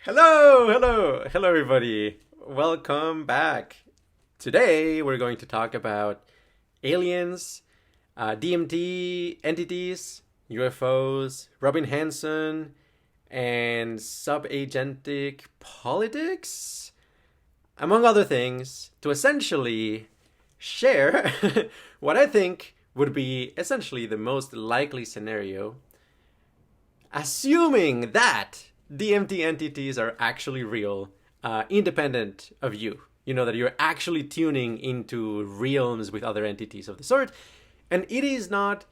Hello, everybody. Welcome back. Today we're going to talk about aliens, DMT entities, UFOs, Robin Hanson, and subagentic politics, among other things, to essentially share what I think would be essentially the most likely scenario, assuming that DMT entities are actually real, independent of you. You know, that you're actually tuning into realms with other entities of the sort. And it is not,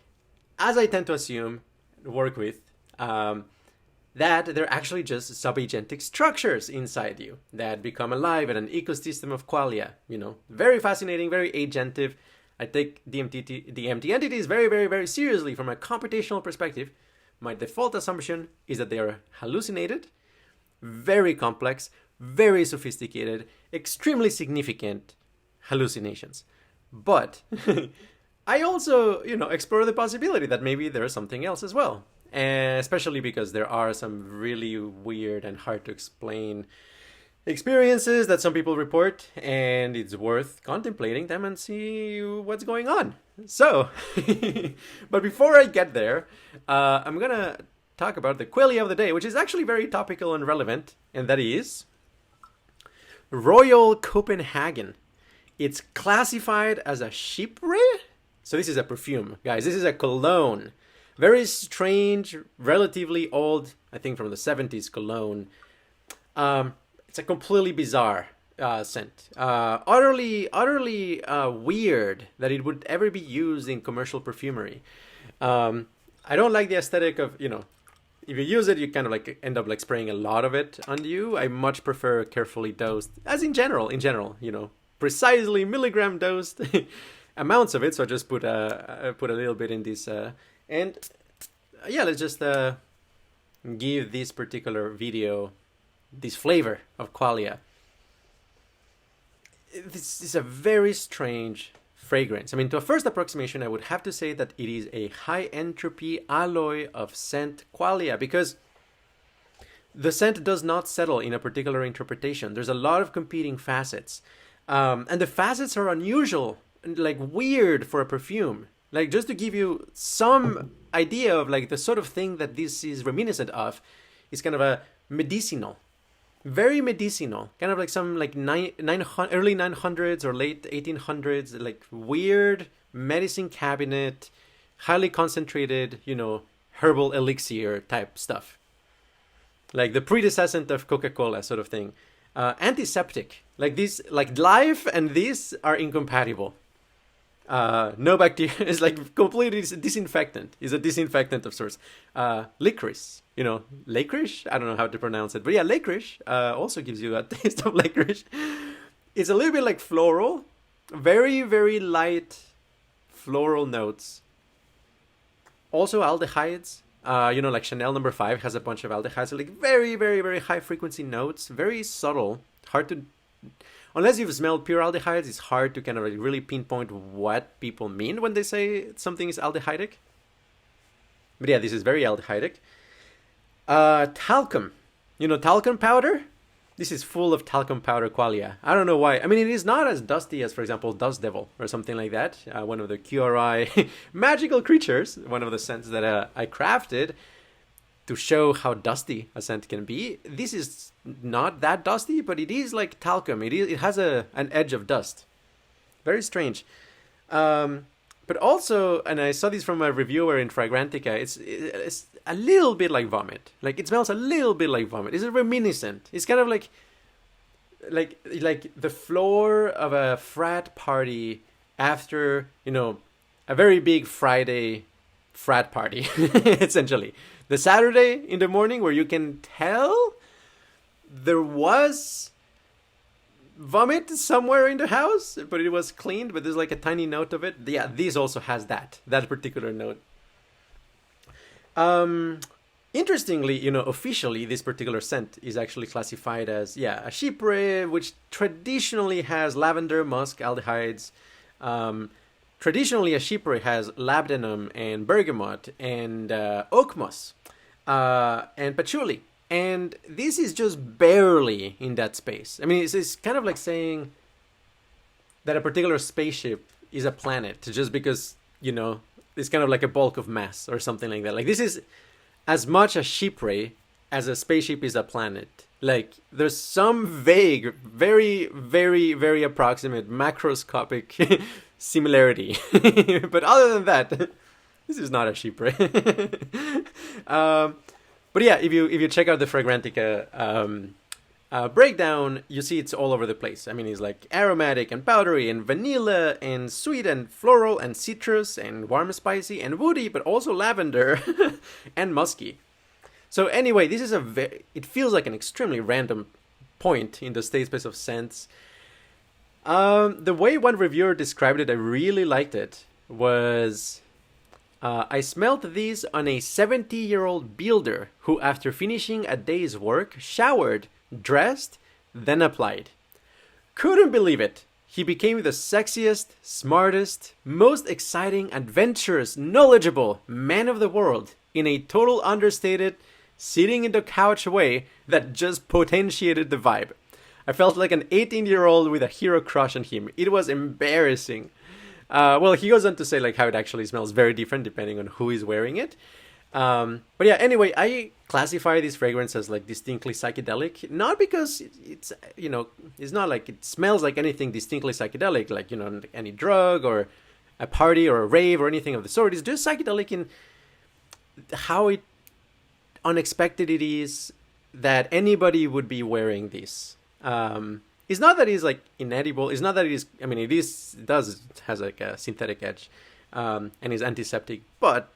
as I tend to assume, work with, that they're actually just subagentic structures inside you that become alive in an ecosystem of qualia. You know, very fascinating, very agentive. I take DMT entities very, very, very seriously from a computational perspective. My default assumption is that they are hallucinated, very complex, very sophisticated, extremely significant hallucinations. But I also, explore the possibility that maybe there's something else as well. And especially because there are some really weird and hard to explain experiences that some people report, and it's worth contemplating them and see what's going on. So, but before I get there, I'm gonna talk about the qualia of the day, which is actually very topical and relevant, and that is Royal Copenhagen. It's classified as a chypre. So this is a perfume, guys. This is a cologne. Very strange, relatively old, I think from the 70s cologne. It's a completely bizarre scent. Utterly weird that it would ever be used in commercial perfumery. I don't like the aesthetic of, if you use it, you kind of like end up like spraying a lot of it on you. I much prefer carefully dosed, as in general, precisely milligram dosed amounts of it. So I just put a little bit in this, and yeah, let's just give this particular video this flavor of qualia. This is a very strange fragrance. I mean, to a first approximation, I would have to say that it is a high entropy alloy of scent qualia, because the scent does not settle in a particular interpretation. There's a lot of competing facets. And the facets are unusual, like weird for a perfume. Like, just to give you some idea of like the sort of thing that this is reminiscent of, is kind of a medicinal. Very medicinal, kind of like some like early 900s or late 1800s, like weird medicine cabinet, highly concentrated, herbal elixir type stuff. Like the predecessor of Coca-Cola sort of thing. Antiseptic, like this, like life and this are incompatible. No bacteria. It's like completely disinfectant. It's a disinfectant of sorts. Licorice, licorice. I don't know how to pronounce it, but yeah, licorice also gives you a taste of licorice. It's a little bit like floral, very, very light floral notes. Also aldehydes. Like Chanel number 5 has a bunch of aldehydes, so like very, very, very high frequency notes, very subtle, hard to. Unless you've smelled pure aldehydes, it's hard to kind of like really pinpoint what people mean when they say something is aldehydic. But yeah, this is very aldehydic. Talcum. Talcum powder? This is full of talcum powder qualia. I don't know why. I mean, it is not as dusty as, for example, Dust Devil or something like that. One of the QRI magical creatures, one of the scents that I crafted to show how dusty a scent can be. This is not that dusty, but it is like talcum. It has an edge of dust. Very strange. But also, and I saw this from a reviewer in Fragrantica, it's a little bit like vomit. Like, it smells a little bit like vomit. It's reminiscent. It's kind of like the floor of a frat party after, a very big Friday frat party, essentially. The Saturday in the morning where you can tell there was vomit somewhere in the house, but it was cleaned, but there's like a tiny note of it. Yeah, this also has that particular note. Interestingly, officially, this particular scent is actually classified as, a chypre, which traditionally has lavender, musk, aldehydes. Traditionally, a chypre has labdanum and bergamot and oak moss and patchouli. And this is just barely in that space. I mean, it's kind of like saying that a particular spaceship is a planet just because, it's kind of like a bulk of mass or something like that. Like, this is as much a sheep ray as a spaceship is a planet. Like, there's some vague, very, very, very approximate macroscopic similarity. But other than that, this is not a sheep ray. But yeah, if you check out the Fragrantica breakdown, you see it's all over the place. I mean, it's like aromatic and powdery and vanilla and sweet and floral and citrus and warm spicy and woody, but also lavender and musky. So anyway, this is it feels like an extremely random point in the state space of scents. The way one reviewer described it, I really liked it, was... I smelled these on a 70-year-old builder who, after finishing a day's work, showered, dressed, then applied. Couldn't believe it. He became the sexiest, smartest, most exciting, adventurous, knowledgeable man of the world in a total understated, sitting in the couch way that just potentiated the vibe. I felt like an 18-year-old with a hero crush on him. It was embarrassing. Well, he goes on to say like how it actually smells very different depending on who is wearing it. But yeah, anyway, I classify this fragrance as like distinctly psychedelic, not because it's not like it smells like anything distinctly psychedelic, like any drug or a party or a rave or anything of the sort. It's just psychedelic in how unexpected it is that anybody would be wearing this. It's not that it's like inedible. It's not that it is. I mean, it has like a synthetic edge, and is antiseptic. But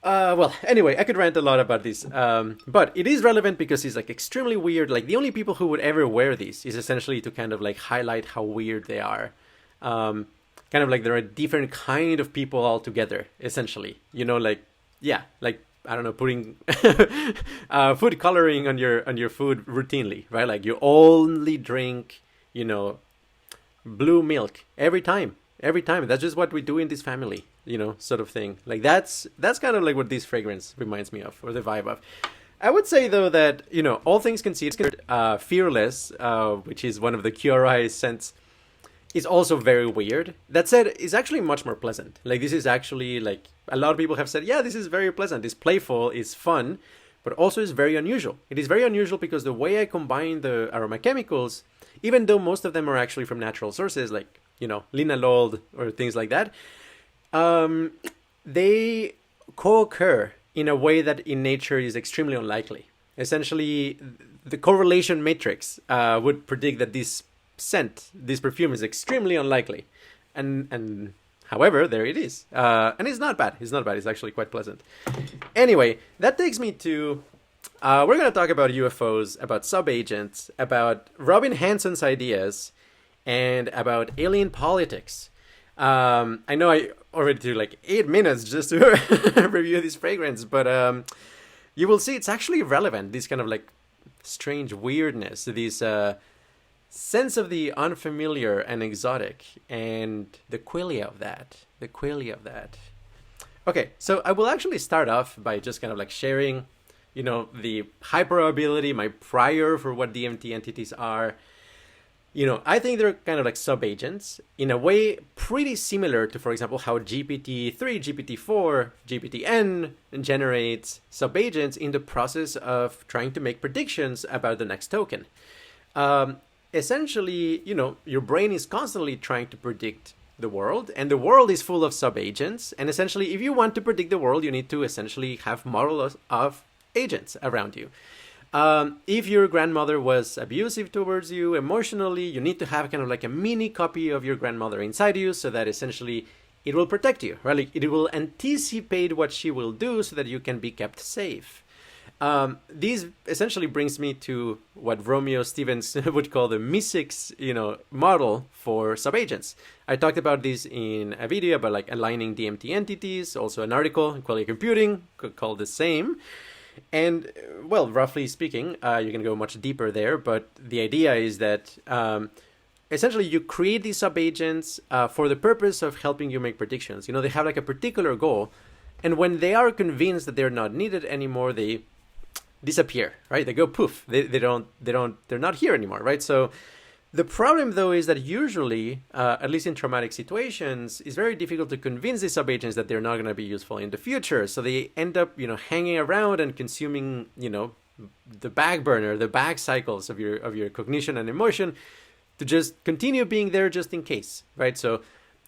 well, anyway, I could rant a lot about this. But it is relevant because it's like extremely weird. Like the only people who would ever wear these is essentially to kind of like highlight how weird they are. Kind of like they're a different kind of people altogether. Essentially, like I don't know, putting food coloring on your food routinely, right? Like you only drink, blue milk every time. That's just what we do in this family, sort of thing. Like that's kind of like what this fragrance reminds me of, or the vibe of. I would say though that, all things considered, Fearless, which is one of the QRI scents, is also very weird. That said, it's actually much more pleasant. Like this is actually like, a lot of people have said, yeah, this is very pleasant. It's playful, it's fun, but also it's very unusual. It is very unusual because the way I combine the aroma chemicals, even though most of them are actually from natural sources, like, linalool or things like that, they co-occur in a way that in nature is extremely unlikely. Essentially, the correlation matrix would predict that this perfume is extremely unlikely. And however, there it is. And it's not bad. It's actually quite pleasant. Anyway, that takes me to... we're going to talk about UFOs, about subagents, about Robin Hanson's ideas, and about alien politics. I know I already took like 8 minutes just to review this fragrance, but you will see it's actually relevant. This kind of like strange weirdness, this sense of the unfamiliar and exotic, and the qualia of that. Okay, so I will actually start off by just kind of like sharing, the high probability, my prior for what DMT entities are. I think they're kind of like subagents in a way pretty similar to, for example, how GPT-3, GPT-4, GPT-N generates subagents in the process of trying to make predictions about the next token. Essentially, your brain is constantly trying to predict the world, and the world is full of subagents. And essentially, if you want to predict the world, you need to essentially have models of agents around you. If your grandmother was abusive towards you emotionally, you need to have kind of like a mini copy of your grandmother inside you so that essentially it will protect you, right? Like it will anticipate what she will do so that you can be kept safe. This essentially brings me to what Romeo Stevens would call the MISIX, model for subagents. I talked about this in a video about like aligning DMT entities, also an article in Quality Computing called the same. And well, roughly speaking, you can go much deeper there, but the idea is that essentially you create these subagents for the purpose of helping you make predictions. They have like a particular goal, and when they are convinced that they're not needed anymore, they disappear, right? They go poof. They're not here anymore, right? So the problem, though, is that usually, at least in traumatic situations, it's very difficult to convince the subagents that they're not going to be useful in the future. So they end up, hanging around and consuming, the back burner, the back cycles of your cognition and emotion to just continue being there just in case, right? So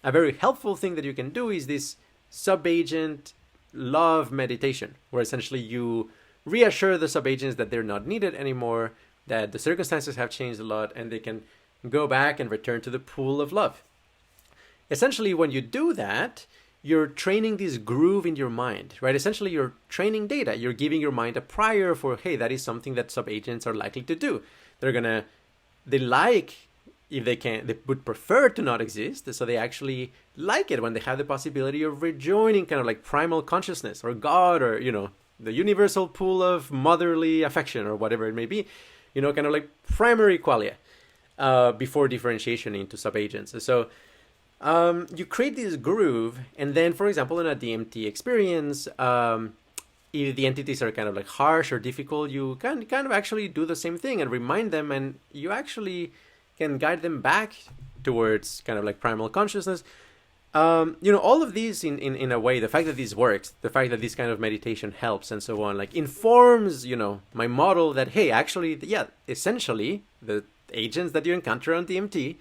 a very helpful thing that you can do is this subagent love meditation, where essentially you reassure the subagents that they're not needed anymore, that the circumstances have changed a lot, and they can go back and return to the pool of love. Essentially, when you do that, you're training this groove in your mind, right? Essentially, you're training data. You're giving your mind a prior for, hey, that is something that subagents are likely to do. If they can, they would prefer to not exist. So they actually like it when they have the possibility of rejoining kind of like primal consciousness or God or, the universal pool of motherly affection or whatever it may be, kind of like primary qualia before differentiation into subagents. So you create this groove, and then, for example, in a DMT experience, if the entities are kind of like harsh or difficult, you can kind of actually do the same thing and remind them, and you actually can guide them back towards kind of like primal consciousness. All of these in a way, the fact that this works, the fact that this kind of meditation helps and so on, like informs, my model that, hey, actually, yeah, essentially the agents that you encounter on DMT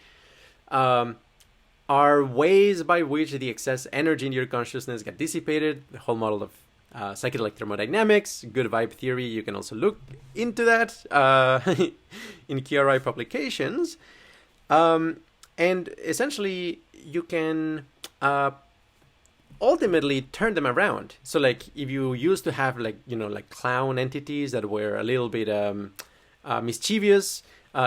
are ways by which the excess energy in your consciousness get dissipated. The whole model of psychedelic thermodynamics, good vibe theory, you can also look into that in QRI publications. And essentially, you can ultimately turn them around. So like if you used to have like clown entities that were a little bit mischievous,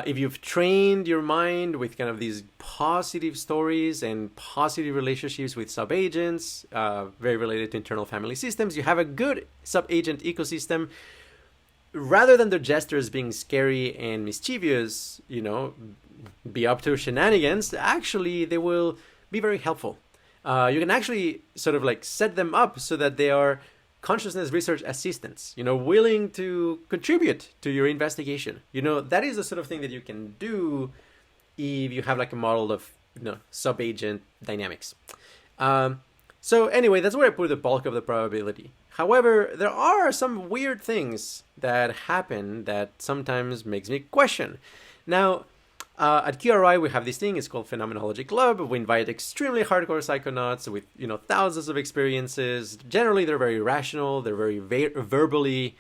if you've trained your mind with kind of these positive stories and positive relationships with subagents, very related to internal family systems, you have a good subagent ecosystem. Rather than the gestures being scary and mischievous, be up to shenanigans, actually they will be very helpful. You can actually sort of like set them up so that they are consciousness research assistants, willing to contribute to your investigation. That is the sort of thing that you can do if you have like a model of subagent dynamics. So anyway, that's where I put the bulk of the probability. However, there are some weird things that happen that sometimes makes me question. Now, at QRI, we have this thing, it's called Phenomenology Club. We invite extremely hardcore psychonauts with, thousands of experiences. Generally, they're very rational. They're very verbally,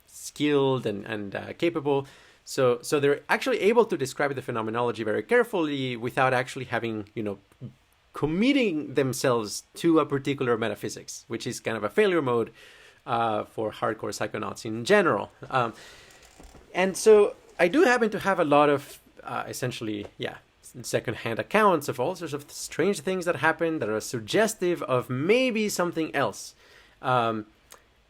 skilled and capable. So they're actually able to describe the phenomenology very carefully without actually having, committing themselves to a particular metaphysics, which is kind of a failure mode for hardcore psychonauts in general. And so I do happen to have a lot of secondhand accounts of all sorts of strange things that happen that are suggestive of maybe something else. And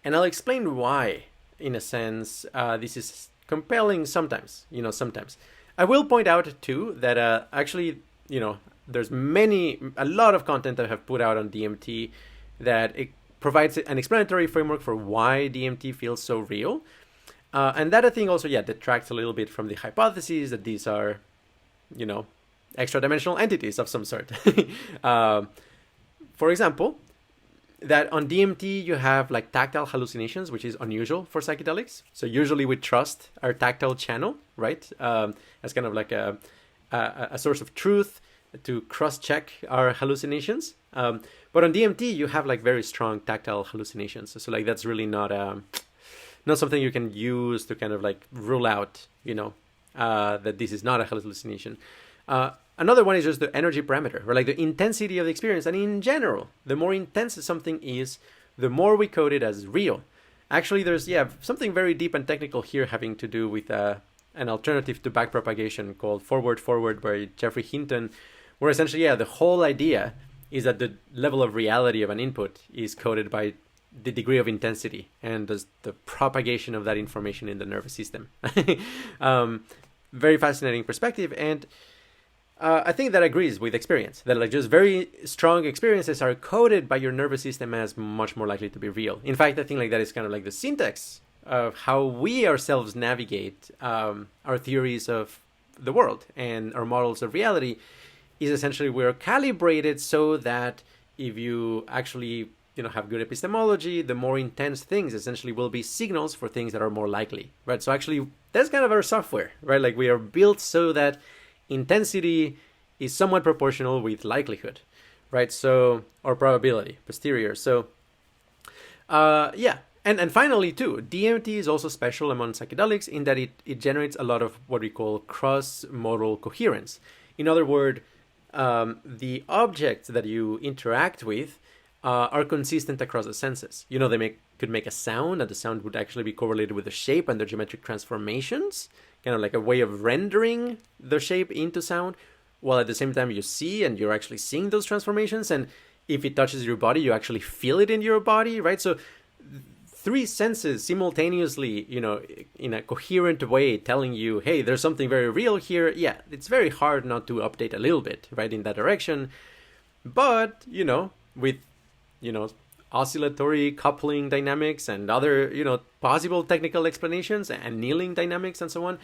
I'll explain why, in a sense, this is compelling sometimes, sometimes. I will point out, too, that actually, there's a lot of content I have put out on DMT that it provides an explanatory framework for why DMT feels so real. And that I think also, detracts a little bit from the hypothesis that these are, extra-dimensional entities of some sort. For example, that on DMT you have like tactile hallucinations, which is unusual for psychedelics. So usually we trust our tactile channel, right? As kind of like a source of truth to cross-check our hallucinations. But on DMT you have like very strong tactile hallucinations. So like that's really not something you can use to kind of like rule out, that this is not a hallucination. Another one is just the energy parameter, or like the intensity of the experience. And in general, the more intense something is, the more we code it as real. Actually, there's something very deep and technical here having to do with an alternative to backpropagation called forward by Jeffrey Hinton, where essentially, the whole idea is that the level of reality of an input is coded by the degree of intensity and the propagation of that information in the nervous system. Very fascinating perspective. And I think that agrees with experience. That like just very strong experiences are coded by your nervous system as much more likely to be real. In fact, I think like that is kind of like the syntax of how we ourselves navigate our theories of the world and our models of reality. Is essentially we're calibrated so that if you actually have good epistemology, the more intense things essentially will be signals for things that are more likely, right? So actually that's kind of our software, right? Like we are built so that intensity is somewhat proportional with likelihood, right? So, or probability, posterior. So yeah. And finally too, DMT is also special among psychedelics in that it generates a lot of what we call cross-modal coherence. In other words, the objects that you interact with are consistent across the senses. They could make a sound, and the sound would actually be correlated with the shape and the geometric transformations, kind of like a way of rendering the shape into sound, while at the same time you see and you're actually seeing those transformations. And if it touches your body, you actually feel it in your body, right? So three senses simultaneously, in a coherent way telling you, hey, there's something very real here. Yeah, it's very hard not to update a little bit, right, in that direction. But, with, oscillatory coupling dynamics and other, possible technical explanations and annealing dynamics and so on,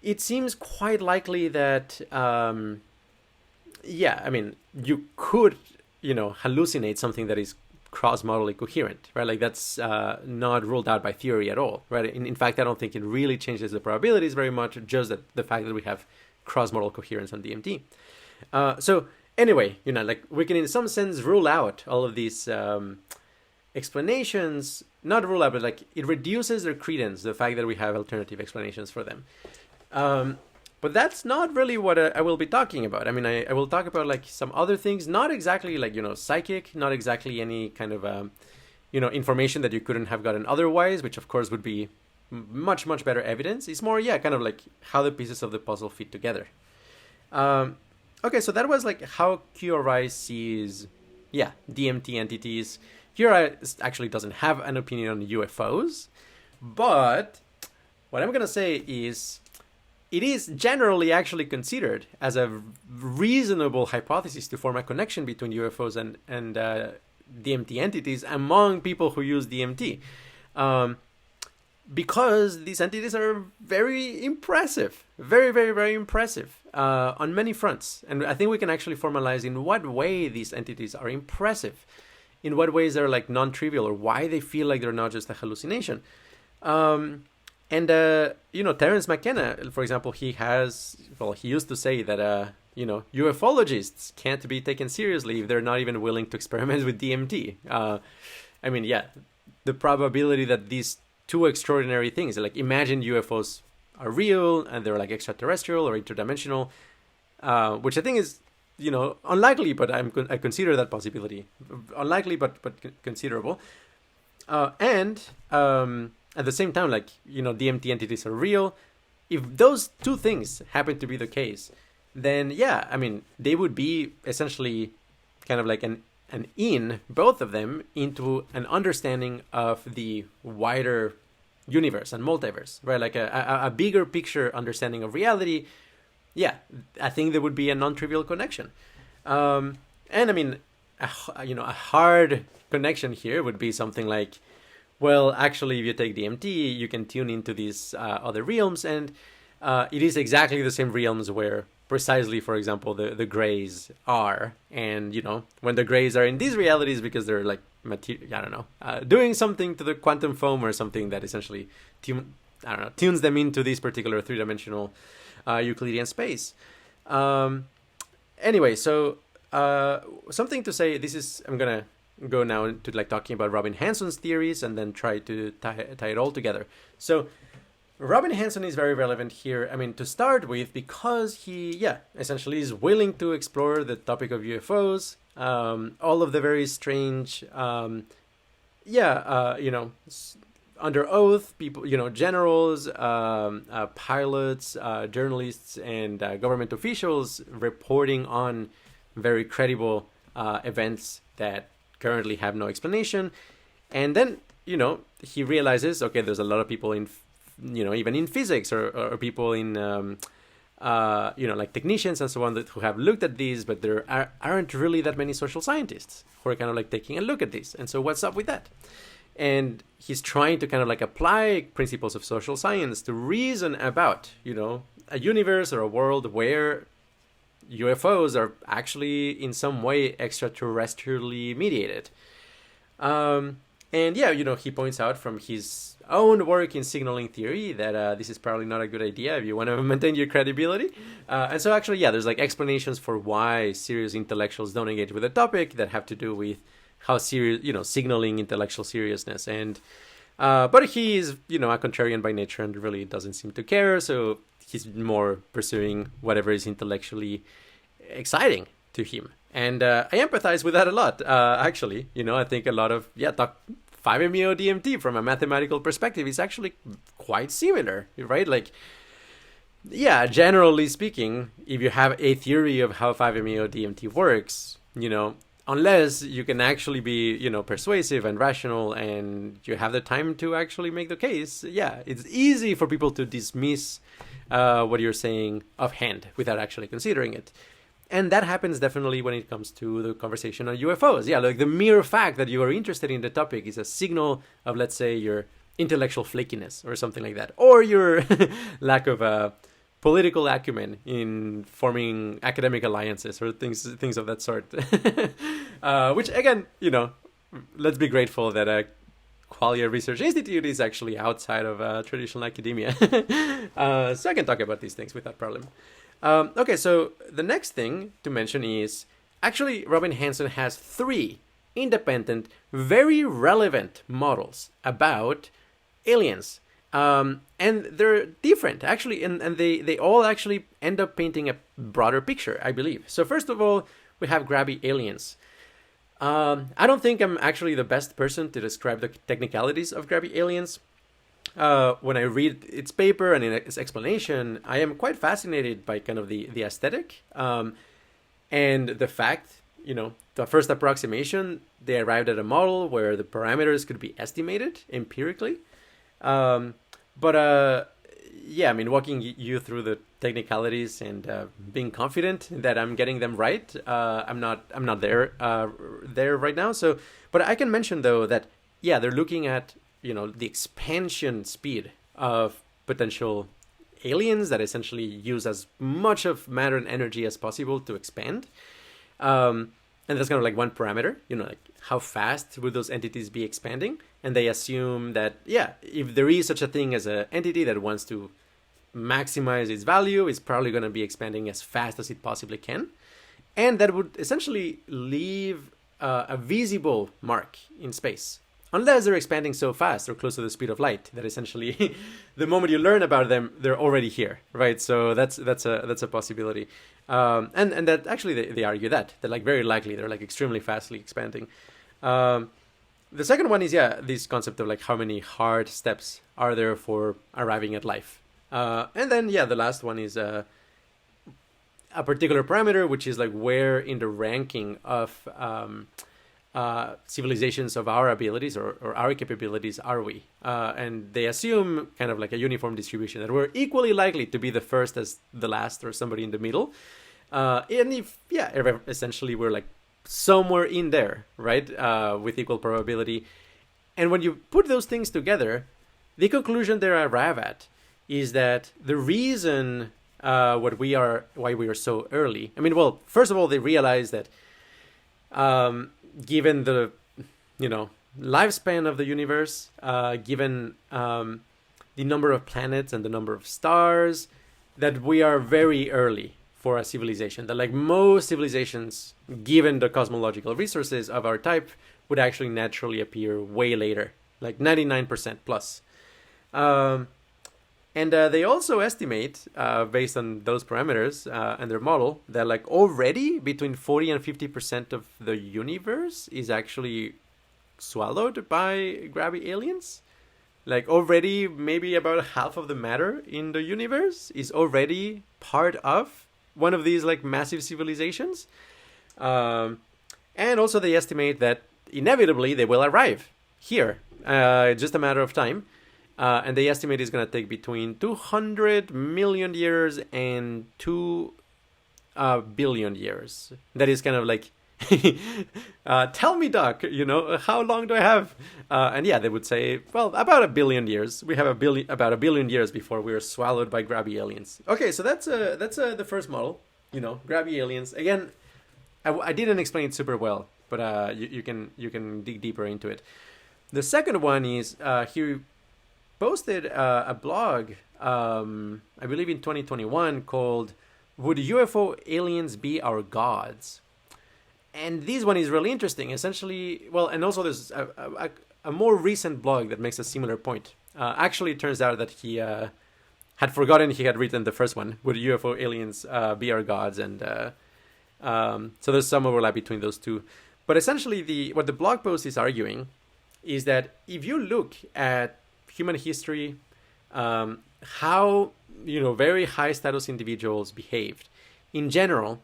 it seems quite likely that, you could, hallucinate something that is cross-modally coherent, right? Like that's not ruled out by theory at all, right? In fact, I don't think it really changes the probabilities very much, just the fact that we have cross-modal coherence on DMT. So anyway, like we can in some sense rule out all of these explanations, not rule out, but like it reduces their credence, the fact that we have alternative explanations for them. But that's not really what I will be talking about. I mean, I will talk about like some other things, not exactly like, psychic, not exactly any kind of, information that you couldn't have gotten otherwise, which of course would be much, much better evidence. It's more, kind of like how the pieces of the puzzle fit together. Okay, so that was like how QRI sees, DMT entities. QRI actually doesn't have an opinion on UFOs, but what I'm going to say is, it is generally actually considered as a reasonable hypothesis to form a connection between UFOs and DMT entities among people who use DMT. Because these entities are very impressive. Very, very, very impressive on many fronts. And I think we can actually formalize in what way these entities are impressive. In what ways they're like non-trivial, or why they feel like they're not just a hallucination. And, Terence McKenna, for example, he used to say that, ufologists can't be taken seriously if they're not even willing to experiment with DMT. The probability that these two extraordinary things, like imagine UFOs are real and they're like extraterrestrial or interdimensional, which I think is, unlikely, but I consider that possibility. Unlikely, but considerable. At the same time, like, DMT entities are real. If those two things happen to be the case, then they would be essentially kind of like an both of them, into an understanding of the wider universe and multiverse, right? Like a bigger picture understanding of reality. Yeah, I think there would be a non-trivial connection. A hard connection here would be something like, well, actually, if you take DMT, you can tune into these other realms, and it is exactly the same realms where precisely, for example, the grays are. And, when the grays are in these realities because they're like, doing something to the quantum foam or something that essentially tunes them into this particular three-dimensional Euclidean space. Anyway, so something to say, I'm going to go now to like talking about Robin Hanson's theories and then try to tie it all together. So Robin Hanson is very relevant here. To start with, because he, essentially is willing to explore the topic of UFOs, all of the very strange, under oath people, generals, pilots, journalists, and government officials reporting on very credible events that currently have no explanation. And then, he realizes, okay, there's a lot of people in, even in physics or people in like technicians and so on who have looked at these, but there aren't really that many social scientists who are kind of like taking a look at this. And so what's up with that? And he's trying to kind of like apply principles of social science to reason about, a universe or a world where UFOs are actually in some way extraterrestrially mediated. And he points out from his own work in signaling theory that this is probably not a good idea if you want to maintain your credibility. And so actually, there's like explanations for why serious intellectuals don't engage with a topic that have to do with how serious, signaling intellectual seriousness. And but he is, a contrarian by nature and really doesn't seem to care. So he's more pursuing whatever is intellectually exciting to him. And I empathize with that a lot, actually. I think a lot of, 5-MeO DMT from a mathematical perspective is actually quite similar, right? Like, generally speaking, if you have a theory of how 5-MeO DMT works, unless you can actually be, persuasive and rational and you have the time to actually make the case, it's easy for people to dismiss what you're saying offhand without actually considering it. And that happens definitely when it comes to the conversation on UFOs. Like the mere fact that you are interested in the topic is a signal of, let's say, your intellectual flakiness or something like that, or your lack of political acumen in forming academic alliances or things of that sort. Which again, let's be grateful that a Qualia Research Institute is actually outside of traditional academia. So I can talk about these things without problem. Okay, so the next thing to mention is actually Robin Hanson has 3 independent, very relevant models about aliens. And they're different, actually, and they all actually end up painting a broader picture, I believe. So first of all, we have grabby aliens. I don't think I'm actually the best person to describe the technicalities of grabby aliens. When I read its paper and its explanation, I am quite fascinated by kind of the aesthetic and the fact, the first approximation, they arrived at a model where the parameters could be estimated empirically. Walking you through the technicalities and being confident that I'm getting them right, I'm not there right now. So, but I can mention though that they're looking at the expansion speed of potential aliens that essentially use as much of matter and energy as possible to expand. And that's kind of like one parameter, like how fast would those entities be expanding? And they assume that, if there is such a thing as an entity that wants to maximize its value, it's probably going to be expanding as fast as it possibly can. And that would essentially leave a visible mark in space. Unless they're expanding so fast or close to the speed of light that essentially the moment you learn about them, they're already here, right? So that's a possibility. And that actually they argue that like very likely they're like extremely fastly expanding. The second one is, this concept of like how many hard steps are there for arriving at life. And then, the last one is a particular parameter, which is like where in the ranking of civilizations of our abilities or our capabilities are we? And they assume kind of like a uniform distribution, that we're equally likely to be the first as the last or somebody in the middle. And if, essentially we're like somewhere in there, right? With equal probability. And when you put those things together, the conclusion they arrive at is that the reason why we are so early. I mean, well, first of all, they realize that given the, lifespan of the universe, given the number of planets and the number of stars, that we are very early for a civilization. That like most civilizations, given the cosmological resources of our type, would actually naturally appear way later, like 99% plus. And they also estimate, based on those parameters and their model, that like already between 40 and 50% of the universe is actually swallowed by grabby aliens. Like already maybe about half of the matter in the universe is already part of one of these like massive civilizations. And also they estimate that inevitably they will arrive here. Just a matter of time. And they estimate it's going to take between 200 million years and 2 billion years. That is kind of like, tell me, Doc, how long do I have? And yeah, they would say, well, about 1 billion years. We have about 1 billion years before we are swallowed by grabby aliens. Okay, so that's the first model. Grabby aliens. Again, I didn't explain it super well, but you can dig deeper into it. The second one is he posted a blog, I believe in 2021, called "Would UFO Aliens Be Our Gods?" And this one is really interesting. Essentially, well, and also there's a more recent blog that makes a similar point. Actually, it turns out that he had forgotten he had written the first one, "Would UFO Aliens Be Our Gods?" And so there's some overlap between those two. But essentially, what the blog post is arguing is that if you look at human history, how very high status individuals behaved in general,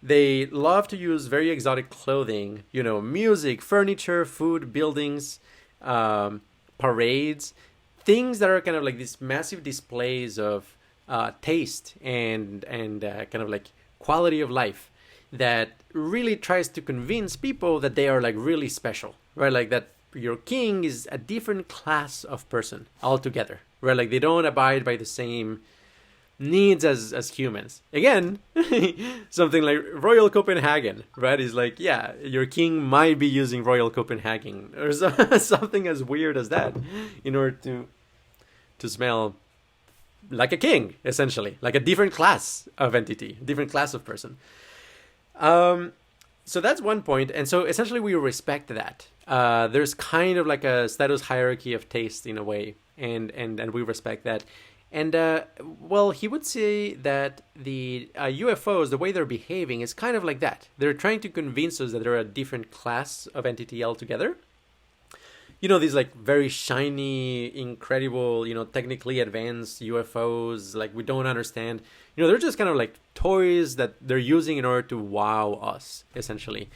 they love to use very exotic clothing, music, furniture, food, buildings, parades, things that are kind of like these massive displays of taste and kind of like quality of life that really tries to convince people that they are like really special, right? Like that your king is a different class of person altogether, right? Like they don't abide by the same needs as humans. Again, something like Royal Copenhagen, right? Is like, yeah, your king might be using Royal Copenhagen or something as weird as that in order to smell like a king, essentially, like a different class of entity, different class of person. So that's one point. And so essentially we respect that. There's kind of like a status hierarchy of taste in a way, and we respect that. And well, he would say that the UFOs, the way they're behaving, is kind of like that. They're trying to convince us that they're a different class of entity altogether. These like very shiny, incredible, technically advanced UFOs, like we don't understand. They're just kind of like toys that they're using in order to wow us, essentially.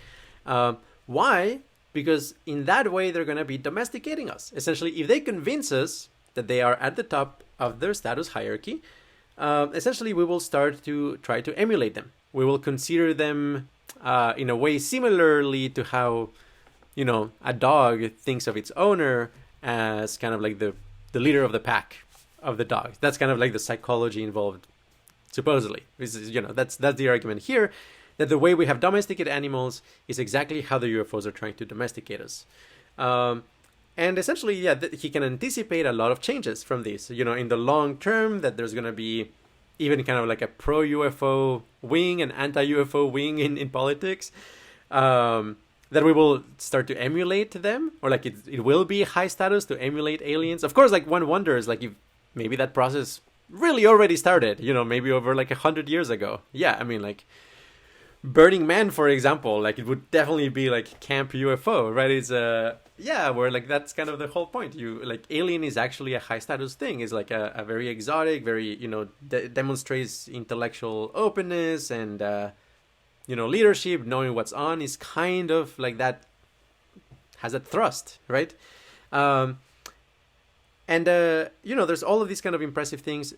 Why? Because in that way, they're going to be domesticating us. Essentially, if they convince us that they are at the top of their status hierarchy, essentially we will start to try to emulate them. We will consider them in a way similarly to how, a dog thinks of its owner as kind of like the leader of the pack of the dog. That's kind of like the psychology involved, supposedly. That's the argument here, that the way we have domesticated animals is exactly how the UFOs are trying to domesticate us. And essentially, yeah, he can anticipate a lot of changes from this. In the long term, that there's going to be even kind of like a pro-UFO wing and anti-UFO wing in politics. That we will start to emulate them, or like it will be high status to emulate aliens. Of course, like one wonders, like if maybe that process really already started, maybe over like 100 years ago. Yeah, I mean, like Burning Man, for example, like it would definitely be like Camp UFO, right? It's where like that's kind of the whole point. You like alien is actually a high status thing. It's like a very exotic, very demonstrates intellectual openness and leadership, knowing what's on, is kind of like that, has a thrust, right? There's all of these kind of impressive things.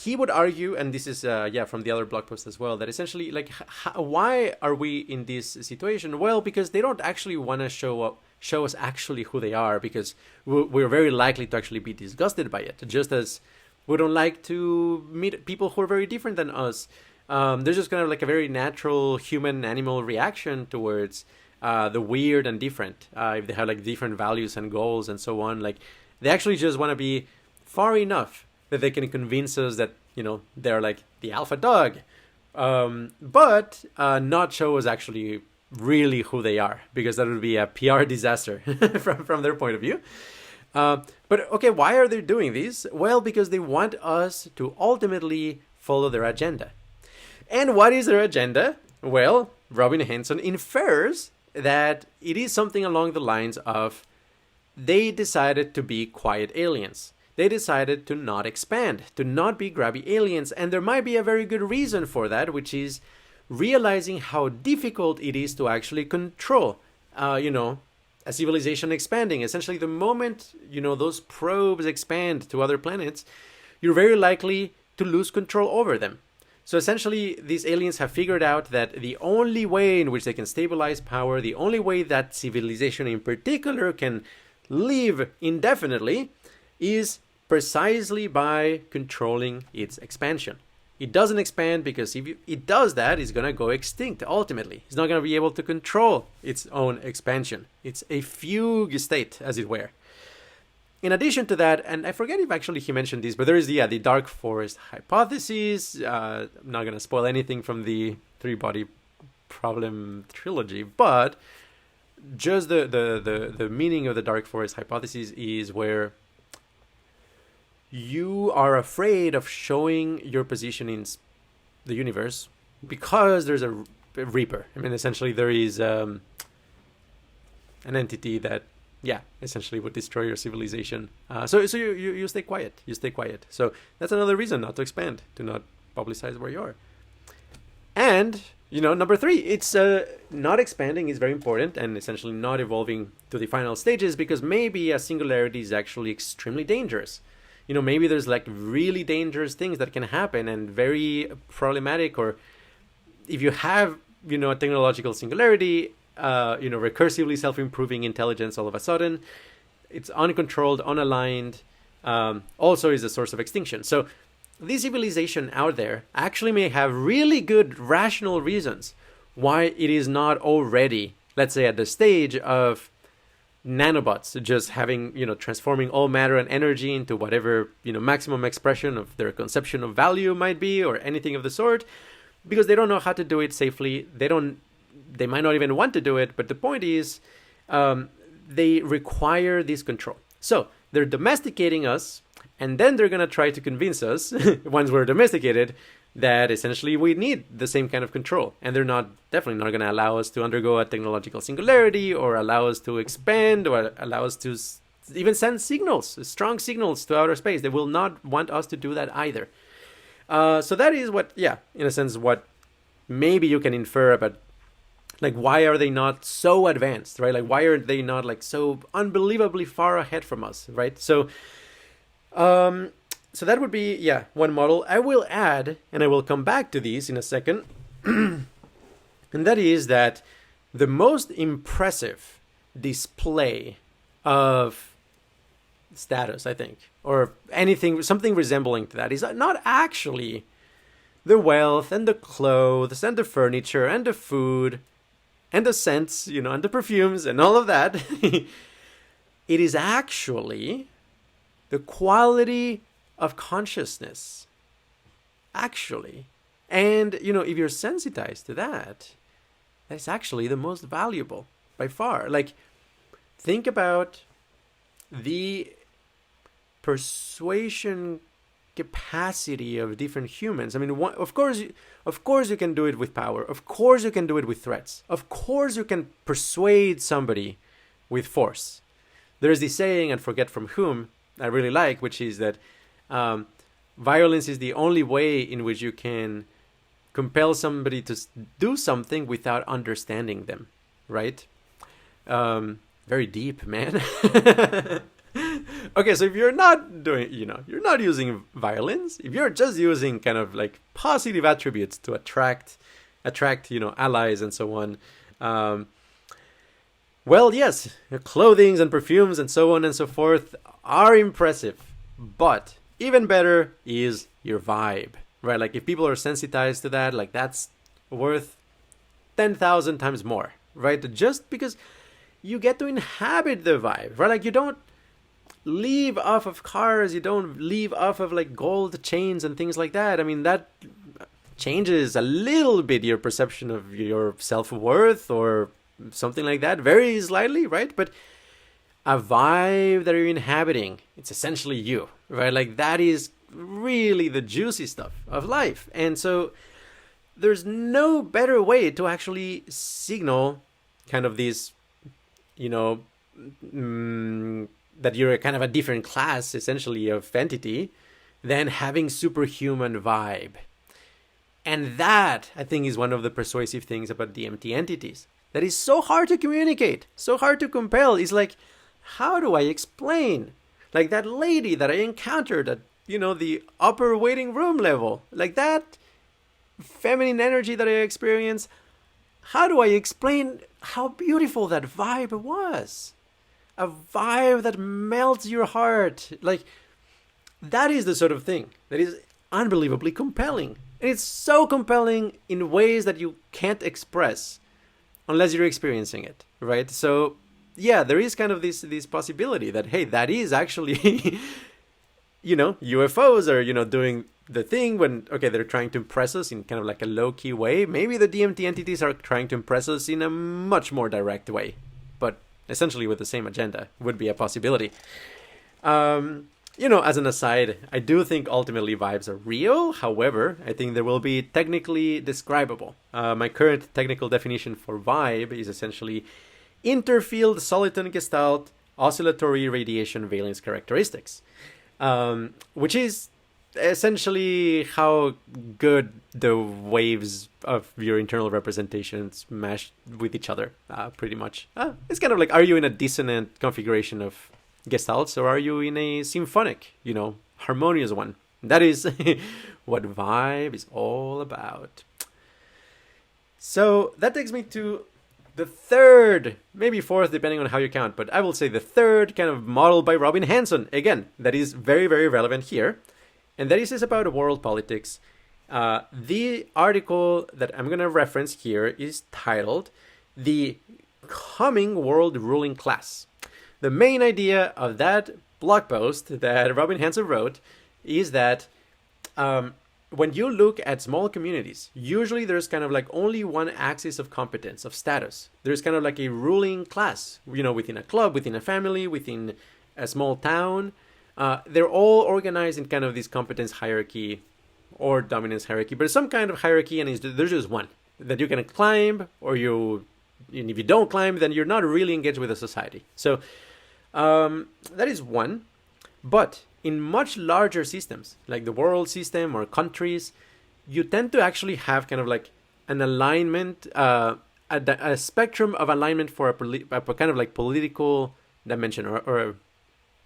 He would argue, and this is from the other blog post as well, that essentially, like, why are we in this situation? Well, because they don't actually want to show us actually who they are, because we're very likely to actually be disgusted by it, just as we don't like to meet people who are very different than us. There's just kind of like a very natural human-animal reaction towards the weird and different. If they have like different values and goals and so on, like they actually just want to be far enough that they can convince us that they're like the alpha dog, but not show us actually really who they are, because that would be a PR disaster from their point of view. But okay, why are they doing this? Well, because they want us to ultimately follow their agenda. And what is their agenda? Well, Robin Hanson infers that it is something along the lines of they decided to be quiet aliens. They decided to not expand, to not be grabby aliens. And there might be a very good reason for that, which is realizing how difficult it is to actually control, a civilization expanding. Essentially, the moment, those probes expand to other planets, you're very likely to lose control over them. So essentially, these aliens have figured out that the only way in which they can stabilize power, the only way that civilization in particular can live indefinitely, is precisely by controlling its expansion. It doesn't expand because if it does that, it's going to go extinct ultimately. It's not going to be able to control its own expansion. It's a fugue state, as it were. In addition to that, and I forget if actually he mentioned this, but there is the dark forest hypothesis. I'm not going to spoil anything from the three-body problem trilogy, but just the meaning of the dark forest hypothesis is where you are afraid of showing your position in the universe because there's a reaper. I mean, essentially there is an entity that, essentially would destroy your civilization. So you stay quiet. You stay quiet. So that's another reason not to expand, to not publicize where you are. And, number 3, it's not expanding is very important, and essentially not evolving to the final stages, because maybe a singularity is actually extremely dangerous. Maybe there's like really dangerous things that can happen and very problematic, or if you have, a technological singularity, recursively self-improving intelligence all of a sudden, it's uncontrolled, unaligned, also is a source of extinction. So this civilization out there actually may have really good rational reasons why it is not already, let's say, at the stage of nanobots just having, transforming all matter and energy into whatever, maximum expression of their conception of value might be, or anything of the sort, because they don't know how to do it safely. They might not even want to do it, but the point is, they require this control. So they're domesticating us, and then they're going to try to convince us, once we're domesticated, that essentially we need the same kind of control. And they're definitely not going to allow us to undergo a technological singularity, or allow us to expand, or allow us to even send signals, strong signals to outer space. They will not want us to do that either. So that is what, in a sense, what maybe you can infer about, like, why are they not so advanced, right? Like, why are they not like so unbelievably far ahead from us, right? So that would be, one model. I will add, and I will come back to these in a second, and that is that the most impressive display of status, I think, or something resembling to that, is not actually the wealth and the clothes and the furniture and the food and the scents, and the perfumes and all of that. It is actually the quality of consciousness, actually. And, if you're sensitized to that, that's actually the most valuable by far. Like, think about the persuasion capacity of different humans. I mean, of course you can do it with power. Of course you can do it with threats. Of course you can persuade somebody with force. There's this saying, and forget from whom, I really like, which is that violence is the only way in which you can compel somebody to do something without understanding them, right? Very deep, man. Okay, so if you're not doing, you're not using violence, if you're just using kind of like positive attributes to attract, allies and so on, well, yes, clothing and perfumes and so on and so forth are impressive, but even better is your vibe, right? Like, if people are sensitized to that, like, that's worth 10,000 times more, right? Just because you get to inhabit the vibe, right? Like, you don't live off of cars, you don't live off of like gold chains and things like that. I mean, that changes a little bit your perception of your self-worth or something like that, very slightly, right? But a vibe that you're inhabiting, it's essentially you, right? Like, that is really the juicy stuff of life. And so there's no better way to actually signal kind of this, that you're kind of a different class, essentially, of entity, than having superhuman vibe. And that, I think, is one of the persuasive things about DMT entities. that is so hard to communicate, so hard to compel. Is like, how do I explain? Like that lady that I encountered at, the upper waiting room level, like that feminine energy that I experienced. How do I explain how beautiful that vibe was? A vibe that melts your heart. Like, that is the sort of thing that is unbelievably compelling. And it's so compelling in ways that you can't express unless you're experiencing it, right? So, yeah, there is kind of this possibility that, hey, that is actually, UFOs are, doing the thing when, okay, they're trying to impress us in kind of like a low-key way. Maybe the DMT entities are trying to impress us in a much more direct way, but essentially with the same agenda would be a possibility. As an aside, I do think ultimately vibes are real. However, I think they will be technically describable. My current technical definition for vibe is essentially interfield soliton gestalt oscillatory radiation valence characteristics, which is essentially how good the waves of your internal representations mesh with each other, pretty much. It's kind of like, are you in a dissonant configuration of gestalts, or are you in a symphonic, harmonious one? That is what vibe is all about. So that takes me to the third, maybe fourth, depending on how you count, but I will say the third kind of model by Robin Hanson, again, that is very, very relevant here. And that is about world politics. The article that I'm going to reference here is titled The Coming World Ruling Class. The main idea of that blog post that Robin Hanson wrote is that when you look at small communities, usually there's kind of like only one axis of competence, of status. There's kind of like a ruling class, within a club, within a family, within a small town. They're all organized in kind of this competence hierarchy or dominance hierarchy, but some kind of hierarchy, and there's just one that you can climb, and if you don't climb, then you're not really engaged with the society. So that is one. But in much larger systems, like the world system or countries, you tend to actually have kind of like an alignment, a spectrum of alignment for a kind of like political dimension or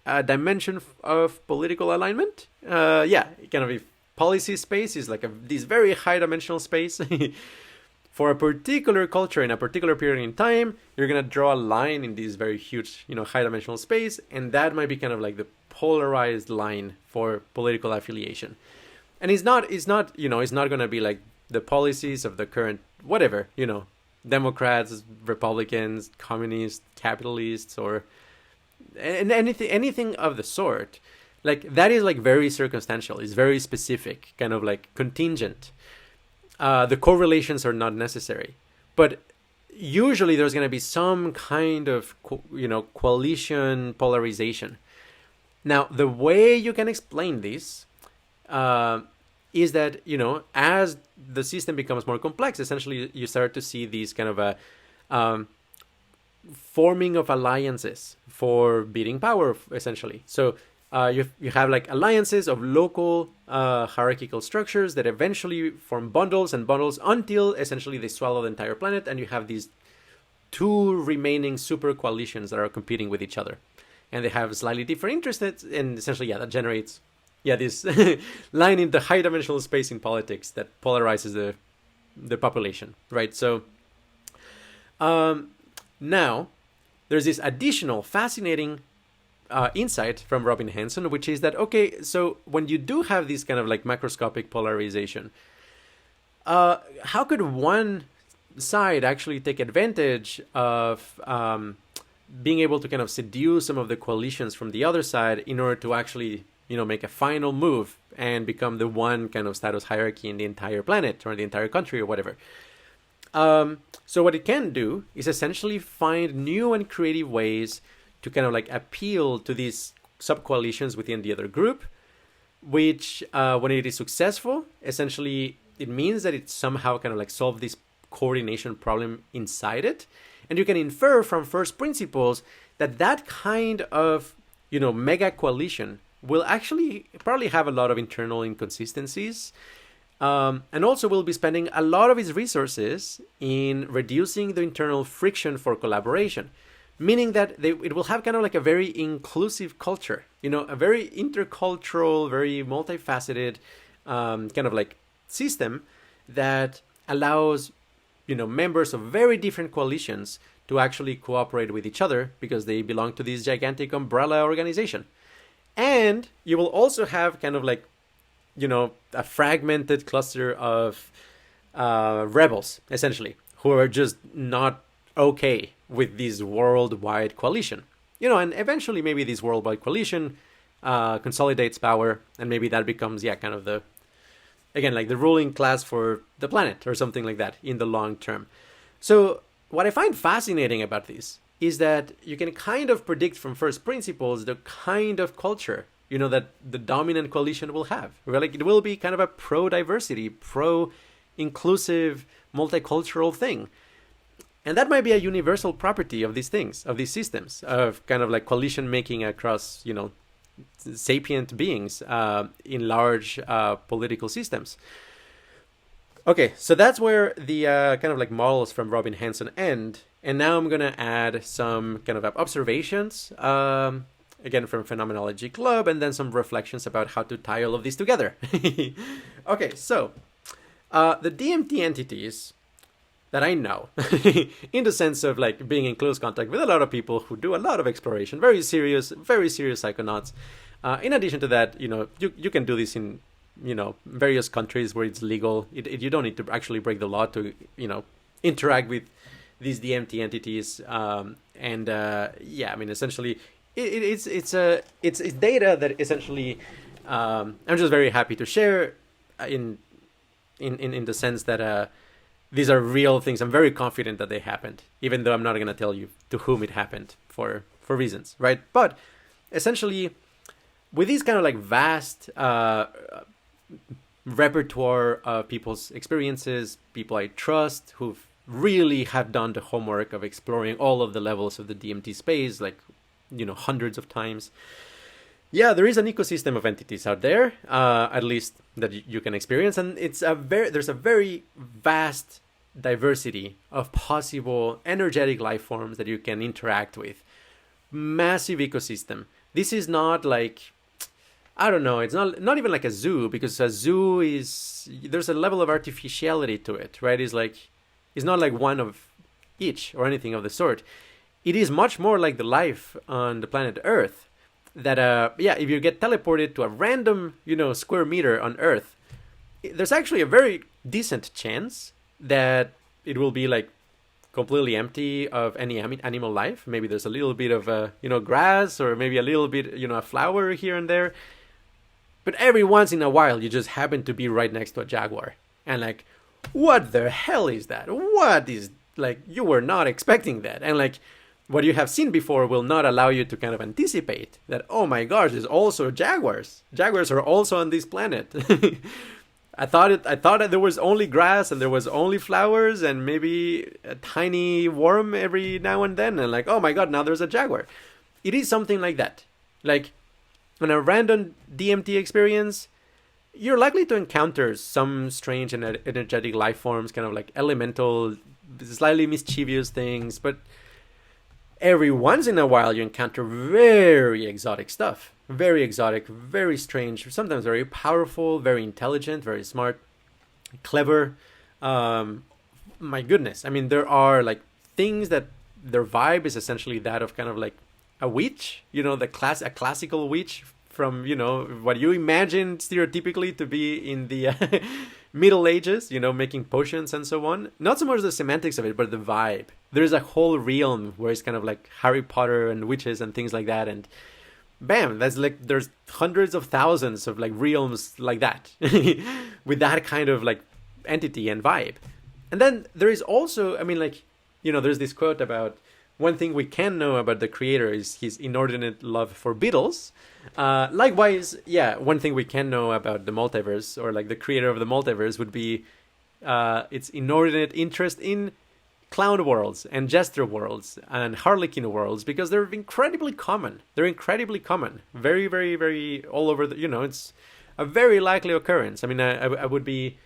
a dimension of political alignment. Kind of a policy space is like this very high dimensional space. For a particular culture in a particular period in time, you're going to draw a line in this very huge, high dimensional space, and that might be kind of like the polarized line for political affiliation. And it's not going to be like the policies of the current whatever, Democrats, Republicans, communists, capitalists, or anything of the sort. Like, that is like very circumstantial. It's very specific, kind of like contingent. The correlations are not necessary, but usually there's going to be some kind of coalition polarization. Now, the way you can explain this is that as the system becomes more complex, essentially you start to see these kind of a forming of alliances for beating power, essentially. So you have like alliances of local hierarchical structures that eventually form bundles and bundles until essentially they swallow the entire planet, and you have these two remaining super coalitions that are competing with each other, and they have slightly different interests, and essentially that generates this line in the high dimensional space in politics that polarizes the population, right? So now there's this additional fascinating insight from Robin Hanson, which is that, okay, so when you do have this kind of like macroscopic polarization, how could one side actually take advantage of being able to kind of seduce some of the coalitions from the other side in order to actually, make a final move and become the one kind of status hierarchy in the entire planet or the entire country or whatever? So what it can do is essentially find new and creative ways to kind of like appeal to these sub-coalitions within the other group, which when it is successful, essentially it means that it somehow kind of like solved this coordination problem inside it. And you can infer from first principles that kind of, mega coalition will actually probably have a lot of internal inconsistencies. And also will be spending a lot of its resources in reducing the internal friction for collaboration, meaning that it will have kind of like a very inclusive culture, a very intercultural, very multifaceted kind of like system that allows, members of very different coalitions to actually cooperate with each other because they belong to this gigantic umbrella organization. And you will also have kind of like, a fragmented cluster of rebels, essentially, who are just not okay with this worldwide coalition. And eventually maybe this worldwide coalition consolidates power, and maybe that becomes, kind of the, again, like the ruling class for the planet or something like that in the long term. So what I find fascinating about this is that you can kind of predict from first principles the kind of culture that the dominant coalition will have. Like it will be kind of a pro-diversity, pro-inclusive, multicultural thing. And that might be a universal property of these things, of these systems, of kind of like coalition making across, sapient beings in large political systems. Okay, so that's where the kind of like models from Robin Hanson end. And now I'm going to add some kind of observations, again, from Phenomenology Club, and then some reflections about how to tie all of these together. Okay, so the DMT entities that I know, in the sense of like being in close contact with a lot of people who do a lot of exploration, very serious psychonauts. In addition to that, you can do this in, various countries where it's legal. You don't need to actually break the law to, interact with these DMT entities. Essentially, it's data that essentially I'm just very happy to share in the sense that these are real things. I'm very confident that they happened, even though I'm not going to tell you to whom it happened for reasons, right? But essentially, with these kind of like vast repertoire of people's experiences, people I trust who really have done the homework of exploring all of the levels of the DMT space, like, hundreds of times. Yeah, there is an ecosystem of entities out there, at least that you can experience, and there's a very vast diversity of possible energetic life forms that you can interact with. Massive ecosystem. This is not like, I don't know, it's not even like a zoo, because a zoo there's a level of artificiality to it, right? It's not like one of each or anything of the sort. It is much more like the life on the planet Earth, that if you get teleported to a random square meter on Earth, there's actually a very decent chance that it will be like completely empty of any animal life. Maybe there's a little bit of grass, or maybe a little bit a flower here and there, but every once in a while you just happen to be right next to a jaguar, and like, what the hell is that? What is, like, you were not expecting that, and like, what you have seen before will not allow you to kind of anticipate that, oh my gosh, there's also jaguars. Jaguars are also on this planet. I thought that there was only grass and there was only flowers and maybe a tiny worm every now and then. And like, oh my God, now there's a jaguar. It is something like that. Like, on a random DMT experience, you're likely to encounter some strange and energetic life forms, kind of like elemental, slightly mischievous things, but every once in a while you encounter very exotic stuff. Very exotic, very strange, sometimes very powerful, very intelligent, very smart, clever. My goodness. I mean, there are like things that their vibe is essentially that of kind of like a witch, a classical witch from, what you imagine stereotypically to be in the Middle Ages, making potions and so on. Not so much the semantics of it, but the vibe. There's a whole realm where it's kind of like Harry Potter and witches and things like that. And bam, that's like, there's hundreds of thousands of like realms like that with that kind of like entity and vibe. And then there is also, I mean, like, there's this quote about, one thing we can know about the creator is his inordinate love for beetles. Likewise, one thing we can know about the multiverse, or like the creator of the multiverse, would be its inordinate interest in clown worlds and jester worlds and harlequin worlds, because they're incredibly common. Very, very, very all over the, it's a very likely occurrence. I mean, I would be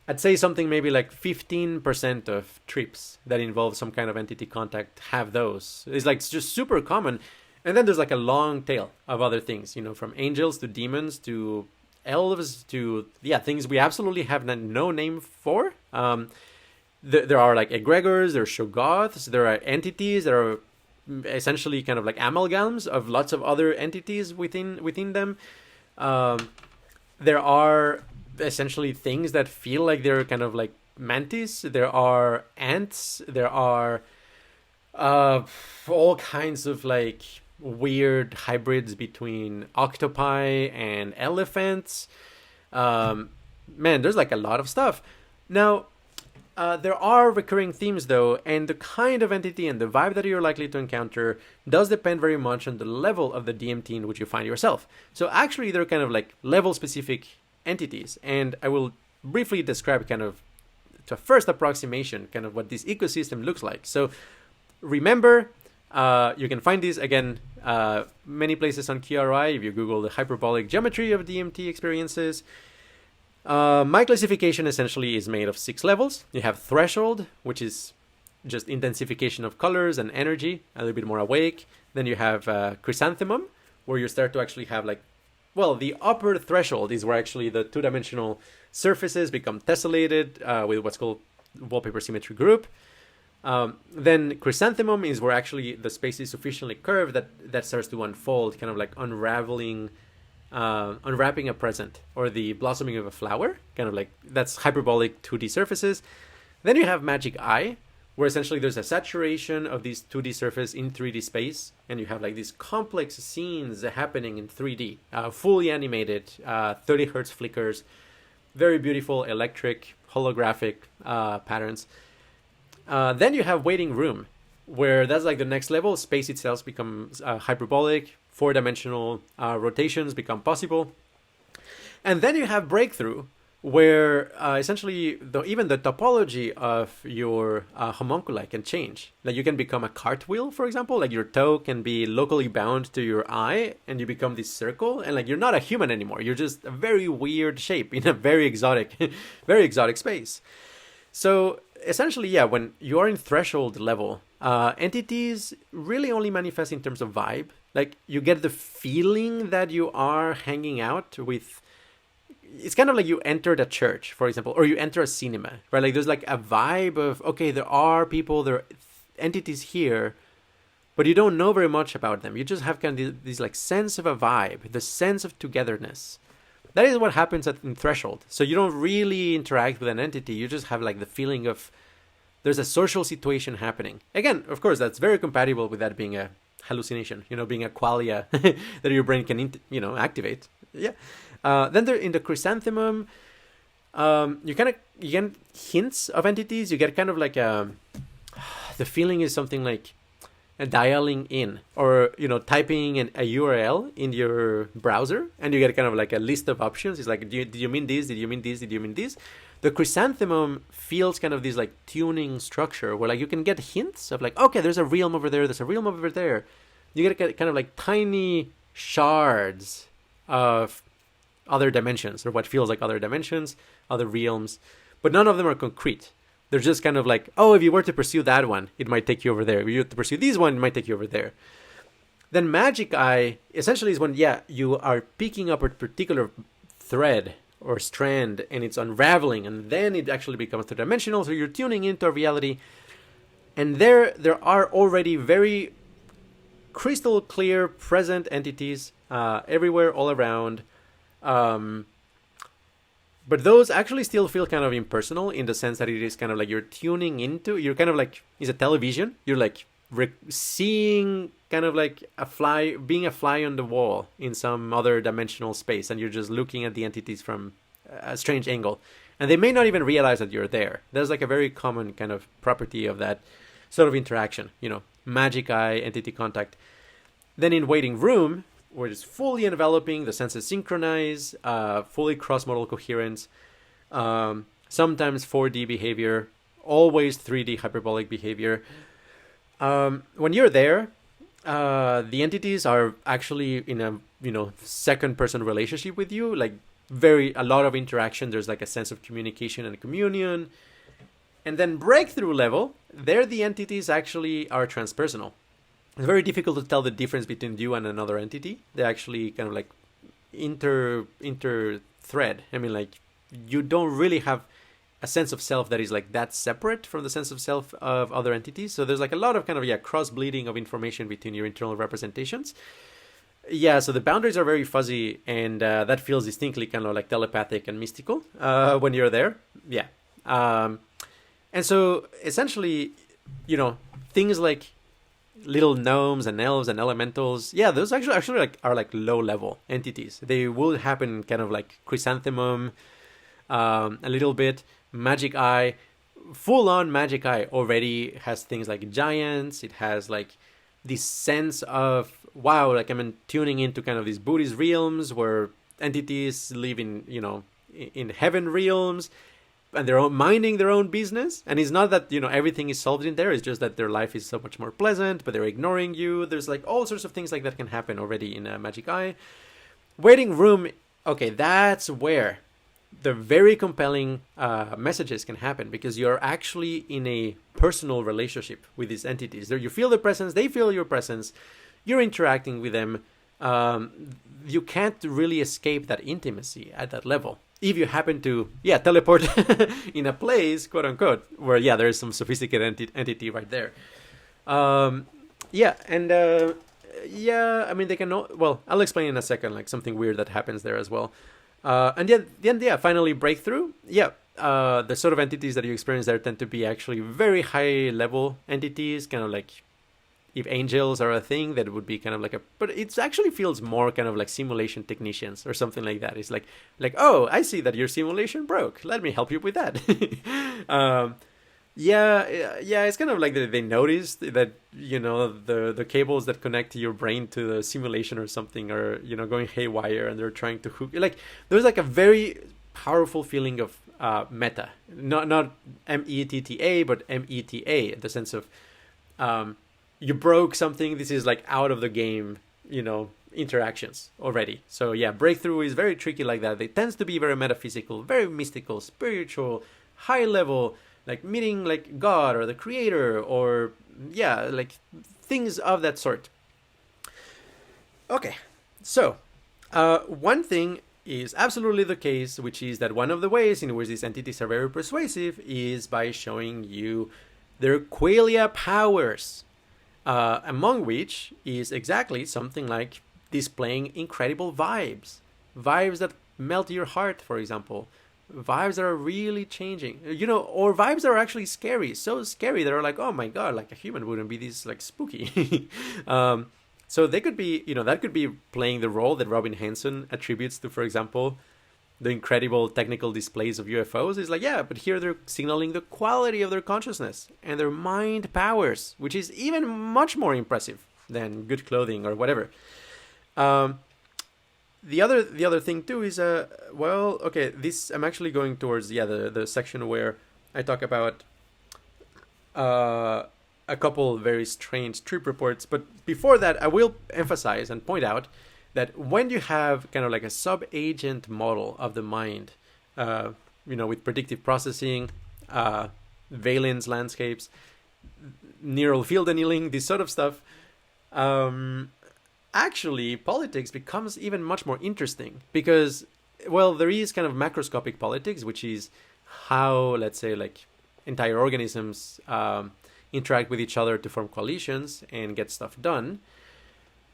I'd say something maybe like 15% of trips that involve some kind of entity contact have those. It's like it's just super common. And then there's like a long tail of other things, from angels to demons to elves to, things we absolutely have no name for. There are like egregors, there are Shoggoths, there are entities, there are essentially kind of like amalgams of lots of other entities within them. There are essentially things that feel like they're kind of like mantis. There are ants. There are all kinds of like weird hybrids between octopi and elephants. Man, there's like a lot of stuff. Now, there are recurring themes though, and the kind of entity and the vibe that you're likely to encounter does depend very much on the level of the DMT in which you find yourself. So actually, they're kind of like level-specific entities, and I will briefly describe kind of to a first approximation kind of what this ecosystem looks like. So remember, you can find these again many places on QRI if you Google the hyperbolic geometry of DMT experiences. My classification essentially is made of 6 levels. You have threshold, which is just intensification of colors and energy, a little bit more awake. Then you have chrysanthemum, where you start to actually have like, well, the upper threshold is where actually the 2-dimensional surfaces become tessellated with what's called wallpaper symmetry group. Then chrysanthemum is where actually the space is sufficiently curved that starts to unfold, kind of like unraveling, unwrapping a present or the blossoming of a flower, kind of like that's hyperbolic 2D surfaces. Then you have magic eye, where essentially there's a saturation of these 2D surface in 3D space, and you have like these complex scenes happening in 3D, fully animated, 30 hertz flickers, very beautiful electric holographic patterns. Then you have waiting room, where that's like the next level. Space itself becomes hyperbolic, 4-dimensional rotations become possible. And then you have breakthrough, where essentially even the topology of your homunculi can change. Like you can become a cartwheel, for example, like your toe can be locally bound to your eye and you become this circle, and like you're not a human anymore. You're just a very weird shape in a very exotic, very exotic space. So essentially, yeah, when you are in threshold level, entities really only manifest in terms of vibe. Like you get the feeling that you are hanging out with. It's kind of like you entered a church, for example, or you enter a cinema, right? Like there's like a vibe of, okay, there are people, there are entities here, but you don't know very much about them. You just have kind of this like sense of a vibe, the sense of togetherness. That is what happens in threshold. So you don't really interact with an entity. You just have like the feeling of there's a social situation happening. Again, of course, that's very compatible with that being a hallucination, being a qualia that your brain can, activate. Yeah. Then in the chrysanthemum, you get hints of entities. You get kind of like the feeling is something like dialing in, or typing a URL in your browser, and you get kind of like a list of options. It's like, did you mean this? Did you mean this? Did you mean this? The chrysanthemum feels kind of this like tuning structure where like you can get hints of like, okay, there's a realm over there. There's a realm over there. You get kind of like tiny shards of other dimensions, or what feels like other dimensions, other realms, but none of them are concrete. They're just kind of like, oh, if you were to pursue that one, it might take you over there. If you were to pursue this one, it might take you over there. Then magic eye essentially is when, you are picking up a particular thread or strand and it's unraveling, and then it actually becomes 3-dimensional. So you're tuning into a reality, and there are already very crystal clear present entities everywhere, all around. But those actually still feel kind of impersonal in the sense that it is kind of like you're tuning into, you're kind of like, it's a television. You're like seeing kind of like being a fly on the wall in some other dimensional space, and you're just looking at the entities from a strange angle. And they may not even realize that you're there. There's like a very common kind of property of that sort of interaction, magic eye, entity contact. Then in waiting room, where it's fully enveloping, the senses synchronize, fully cross-modal coherence, sometimes 4D behavior, always 3D hyperbolic behavior. When you're there, the entities are actually in a second-person relationship with you. Like a lot of interaction. There's like a sense of communication and communion. And then breakthrough level, there the entities actually are transpersonal. It's very difficult to tell the difference between you and another entity. They actually kind of like inter thread. I mean, like, you don't really have a sense of self that is like that separate from the sense of self of other entities. So there's like a lot of kind of cross bleeding of information between your internal representations. Yeah, so the boundaries are very fuzzy, and that feels distinctly kind of like telepathic and mystical when you're there. Yeah. And so essentially, things like little gnomes and elves and elementals, yeah, those actually like are like low level entities. They will happen kind of like chrysanthemum, a little bit magic eye. Full on magic eye already has things like giants. It has like this sense of, wow, like I'm tuning into kind of these Buddhist realms where entities live in in heaven realms, and they're minding their own business. And it's not that everything is solved in there. It's just that their life is so much more pleasant, but they're ignoring you. There's like all sorts of things like that can happen already in a magic eye. Waiting room, okay, that's where the very compelling messages can happen, because you're actually in a personal relationship with these entities. There, you feel their presence, they feel your presence, you're interacting with them. You can't really escape that intimacy at that level. If you happen to, teleport in a place, quote unquote, where, there is some sophisticated entity right there. I mean, they can, well, I'll explain in a second, like something weird that happens there as well. Finally, breakthrough. The sort of entities that you experience there tend to be actually very high level entities, kind of like, if angels are a thing, that would be kind of like but it actually feels more kind of like simulation technicians or something like that. It's like, oh, I see that your simulation broke. Let me help you with that. It's kind of like they noticed that, the cables that connect your brain to the simulation or something are, going haywire, and they're trying to hook. Like, there's like a very powerful feeling of meta. Not METTA, but META, the sense of, you broke something. This is like out of the game, interactions already. So breakthrough is very tricky like that. It tends to be very metaphysical, very mystical, spiritual, high level, like meeting like God or the creator, or like things of that sort. Okay, so one thing is absolutely the case, which is that one of the ways in which these entities are very persuasive is by showing you their qualia powers. Among which is exactly something like displaying incredible vibes that melt your heart, for example, vibes that are really changing, or vibes that are actually scary, so scary that are like, oh my god, like a human wouldn't be this like spooky. So they could be, that could be playing the role that Robin Hanson attributes to, for example, the incredible technical displays of UFOs. Is like, but here they're signaling the quality of their consciousness and their mind powers, which is even much more impressive than good clothing or whatever. The other thing too is this, I'm actually going towards the section where I talk about a couple very strange trip reports. But before that, I will emphasize and point out that when you have kind of like a subagent model of the mind, with predictive processing, valence landscapes, neural field annealing, this sort of stuff, actually politics becomes even much more interesting, because, well, there is kind of macroscopic politics, which is how, let's say, like entire organisms interact with each other to form coalitions and get stuff done.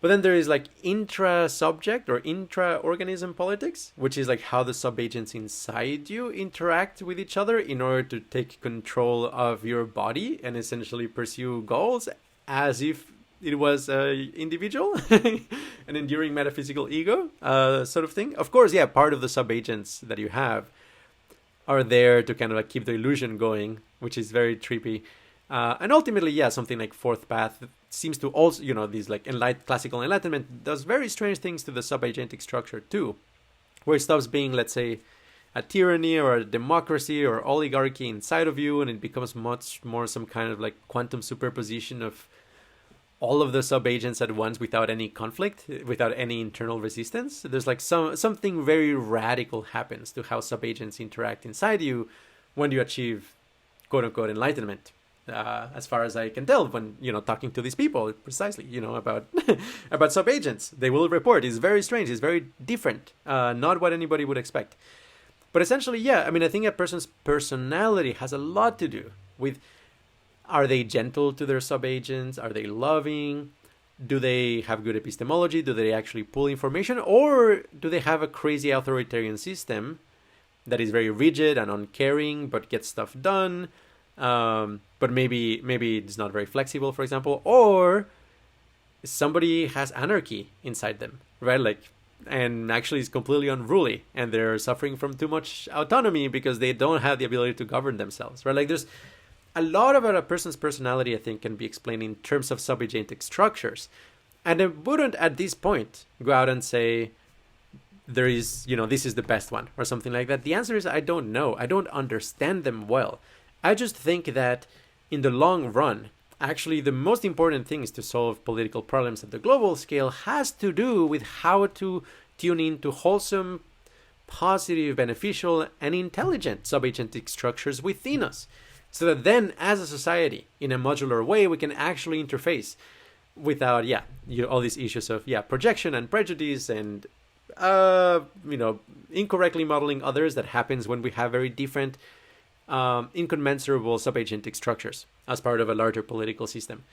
But then there is like intra-subject or intra-organism politics, which is like how the subagents inside you interact with each other in order to take control of your body and essentially pursue goals as if it was an individual, an enduring metaphysical ego sort of thing. Of course, part of the subagents that you have are there to kind of like keep the illusion going, which is very trippy. And ultimately, something like Fourth Path seems to also, these like classical enlightenment does very strange things to the subagentic structure too, where it stops being, let's say, a tyranny or a democracy or oligarchy inside of you, and it becomes much more some kind of like quantum superposition of all of the subagents at once without any conflict, without any internal resistance. There's like something very radical happens to how subagents interact inside you when you achieve quote unquote enlightenment. As far as I can tell, when talking to these people precisely, about about subagents, they will report it's very strange, it's very different, not what anybody would expect. But essentially, yeah, I mean, I think a person's personality has a lot to do with, are they gentle to their subagents? Are they loving? Do they have good epistemology? Do they actually pull information? Or do they have a crazy authoritarian system that is very rigid and uncaring but gets stuff done? But maybe it's not very flexible, for example. Or somebody has anarchy inside them, right? Like, and actually is completely unruly, and they're suffering from too much autonomy because they don't have the ability to govern themselves, right? Like, there's a lot about a person's personality, I think, can be explained in terms of subagentic structures. And I wouldn't, at this point, go out and say, there is, this is the best one, or something like that. The answer is, I don't know. I don't understand them well. I just think that in the long run, actually, the most important things to solve political problems at the global scale has to do with how to tune into wholesome, positive, beneficial, and intelligent subagentic structures within us. So that then, as a society, in a modular way, we can actually interface without, all these issues of, projection and prejudice and, incorrectly modeling others that happens when we have very different, incommensurable subagentic structures as part of a larger political system.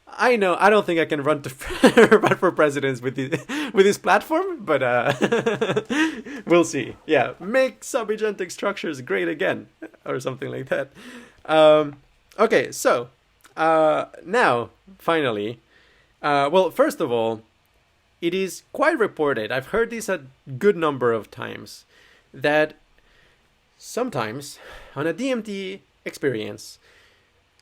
I know, I don't think I can run for president with this platform, but we'll see. Yeah, make subagentic structures great again, or something like that. Okay, so now, finally, well, first of all, it is quite reported, I've heard this a good number of times, that sometimes on a DMT experience,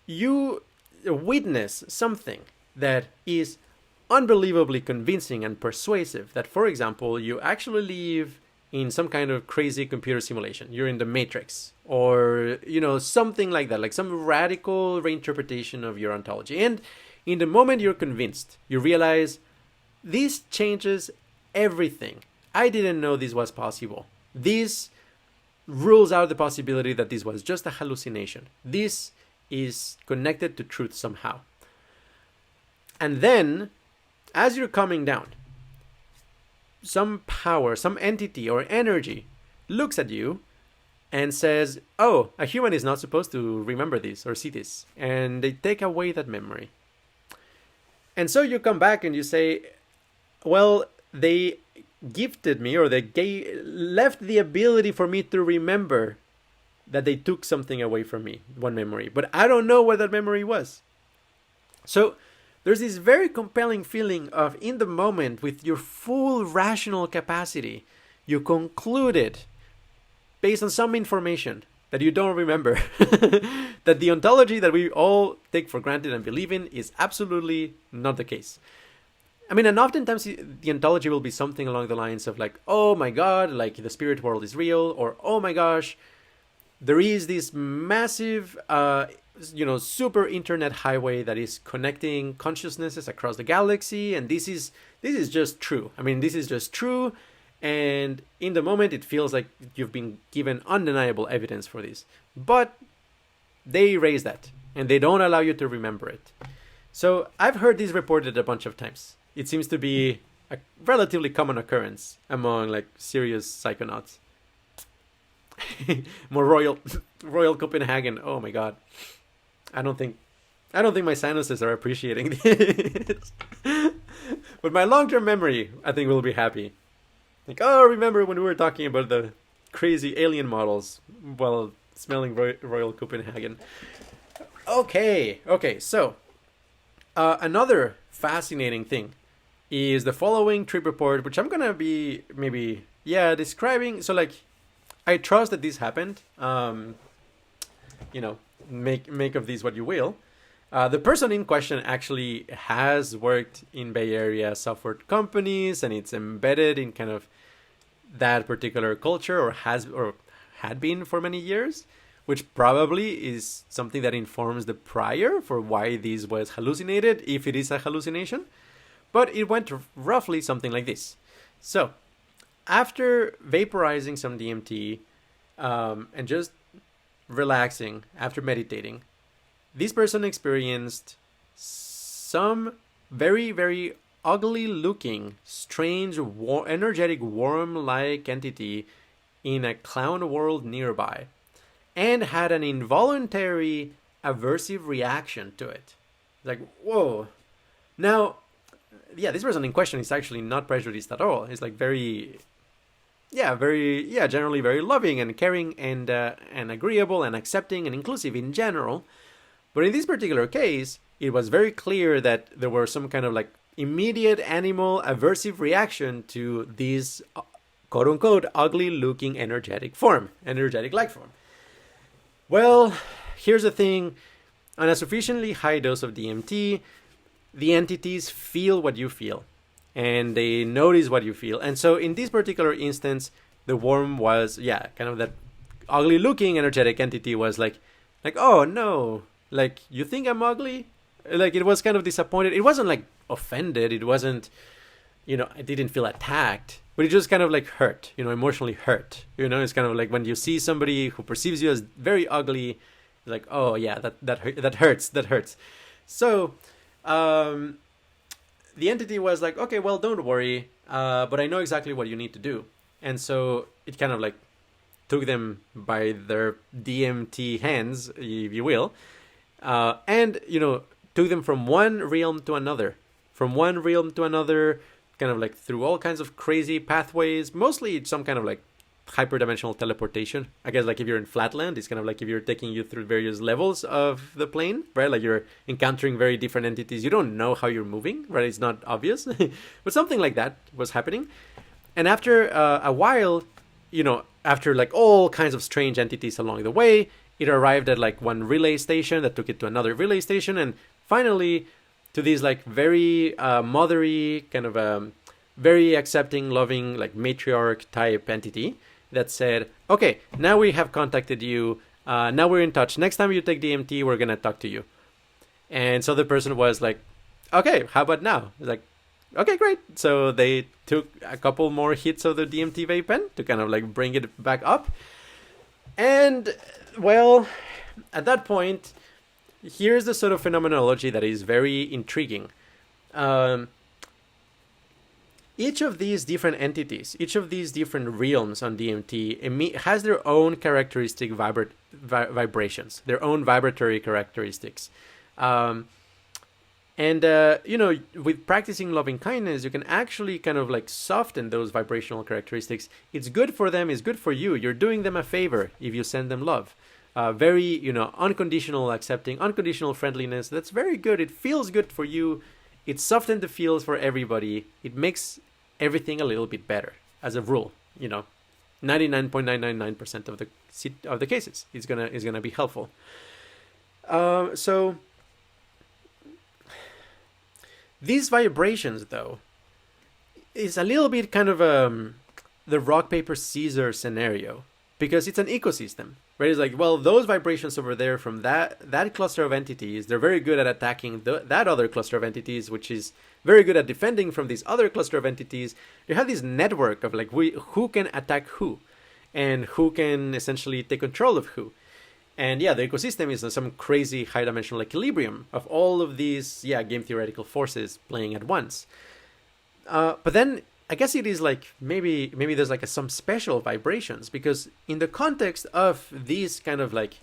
you witness something that is unbelievably convincing and persuasive. That, for example, you actually live in some kind of crazy computer simulation. You're in the Matrix, or, something like that, like some radical reinterpretation of your ontology. And in the moment you're convinced, you realize this changes everything. I didn't know this was possible. This rules out the possibility that this was just a hallucination. This is connected to truth somehow. And then, as you're coming down, some power, some entity or energy looks at you and says, oh, a human is not supposed to remember this or see this. And they take away that memory. And so you come back and you say, well, they gifted me, or they left the ability for me to remember that they took something away from me, one memory. But I don't know what that memory was. So there's this very compelling feeling of, in the moment, with your full rational capacity, you concluded, based on some information that you don't remember, that the ontology that we all take for granted and believe in is absolutely not the case. I mean, and oftentimes the ontology will be something along the lines of like, oh my God, like the spirit world is real, or oh my gosh, there is this massive, super internet highway that is connecting consciousnesses across the galaxy, and this is just true. I mean, this is just true, and in the moment it feels like you've been given undeniable evidence for this. But they erase that, and they don't allow you to remember it. So I've heard this reported a bunch of times. It seems to be a relatively common occurrence among like serious psychonauts. More Royal Copenhagen. Oh my God. I don't think my sinuses are appreciating this. But my long-term memory, I think, will be happy. Like, oh, remember when we were talking about the crazy alien models while smelling Royal Copenhagen. Okay, so another fascinating thing is the following trip report, which I'm gonna be describing. So like, I trust that this happened. Make of these what you will. The person in question actually has worked in Bay Area software companies, and it's embedded in kind of that particular culture, or had been for many years. which probably is something that informs the prior for why this was hallucinated, if it is a hallucination. But it went roughly something like this. So, after vaporizing some DMT and just relaxing, after meditating, this person experienced some very, very ugly looking, strange, energetic worm-like entity in a clown world nearby, and had an involuntary aversive reaction to it. Like, whoa. Now, yeah, this person in question is actually not prejudiced at all. It's like very, generally very loving and caring and agreeable and accepting and inclusive in general. But in this particular case, it was very clear that there were some kind of like immediate animal aversive reaction to this quote unquote ugly looking energetic life form. Well, here's the thing. On a sufficiently high dose of DMT, the entities feel what you feel and they notice what you feel. And so in this particular instance, the worm was, kind of that ugly looking energetic entity was like, oh no, like, you think I'm ugly? Like, it was kind of disappointed. It wasn't like offended. It wasn't, it didn't feel attacked, but it just kind of like hurt, emotionally hurt. It's kind of like when you see somebody who perceives you as very ugly, like, oh yeah, that hurts. So, the entity was like, okay, well, don't worry, but I know exactly what you need to do. And so it kind of like took them by their DMT hands, if you will, and, took them from one realm to another, kind of like through all kinds of crazy pathways, mostly some kind of like hyperdimensional teleportation. I guess like if you're in Flatland, it's kind of like if you're taking you through various levels of the plane, right? Like you're encountering very different entities. You don't know how you're moving, right? It's not obvious, but something like that was happening. And after a while, after like all kinds of strange entities along the way, it arrived at like one relay station that took it to another relay station, and finally to this like very mothery kind of very accepting, loving, like matriarch type entity that said, okay, now we have contacted you, now we're in touch, next time you take DMT we're gonna talk to you. And so the person was like, okay, how about now? Like, okay, great. So they took a couple more hits of the DMT vape pen to kind of like bring it back up. And well, at that point, here's the sort of phenomenology that is very intriguing. Each of these different entities, each of these different realms on DMT has their own characteristic vibrations, their own vibratory characteristics. With practicing loving kindness, you can actually kind of like soften those vibrational characteristics. It's good for them, it's good for you. You're doing them a favor if you send them love. Very, unconditional accepting, unconditional friendliness. That's very good. It feels good for you. It softens the feels for everybody. It makes everything a little bit better, as a rule. 99.999% of the cases is gonna be helpful. So these vibrations, though, is a little bit kind of the rock paper scissors scenario, because it's an ecosystem. Right? It's like, well, those vibrations over there from that cluster of entities, they're very good at attacking that other cluster of entities, which is very good at defending from this other cluster of entities. You have this network of like who can attack who, and who can essentially take control of who. And the ecosystem is some crazy high dimensional equilibrium of all of these game theoretical forces playing at once. But then I guess it is like maybe there's like some special vibrations, because in the context of these kind of like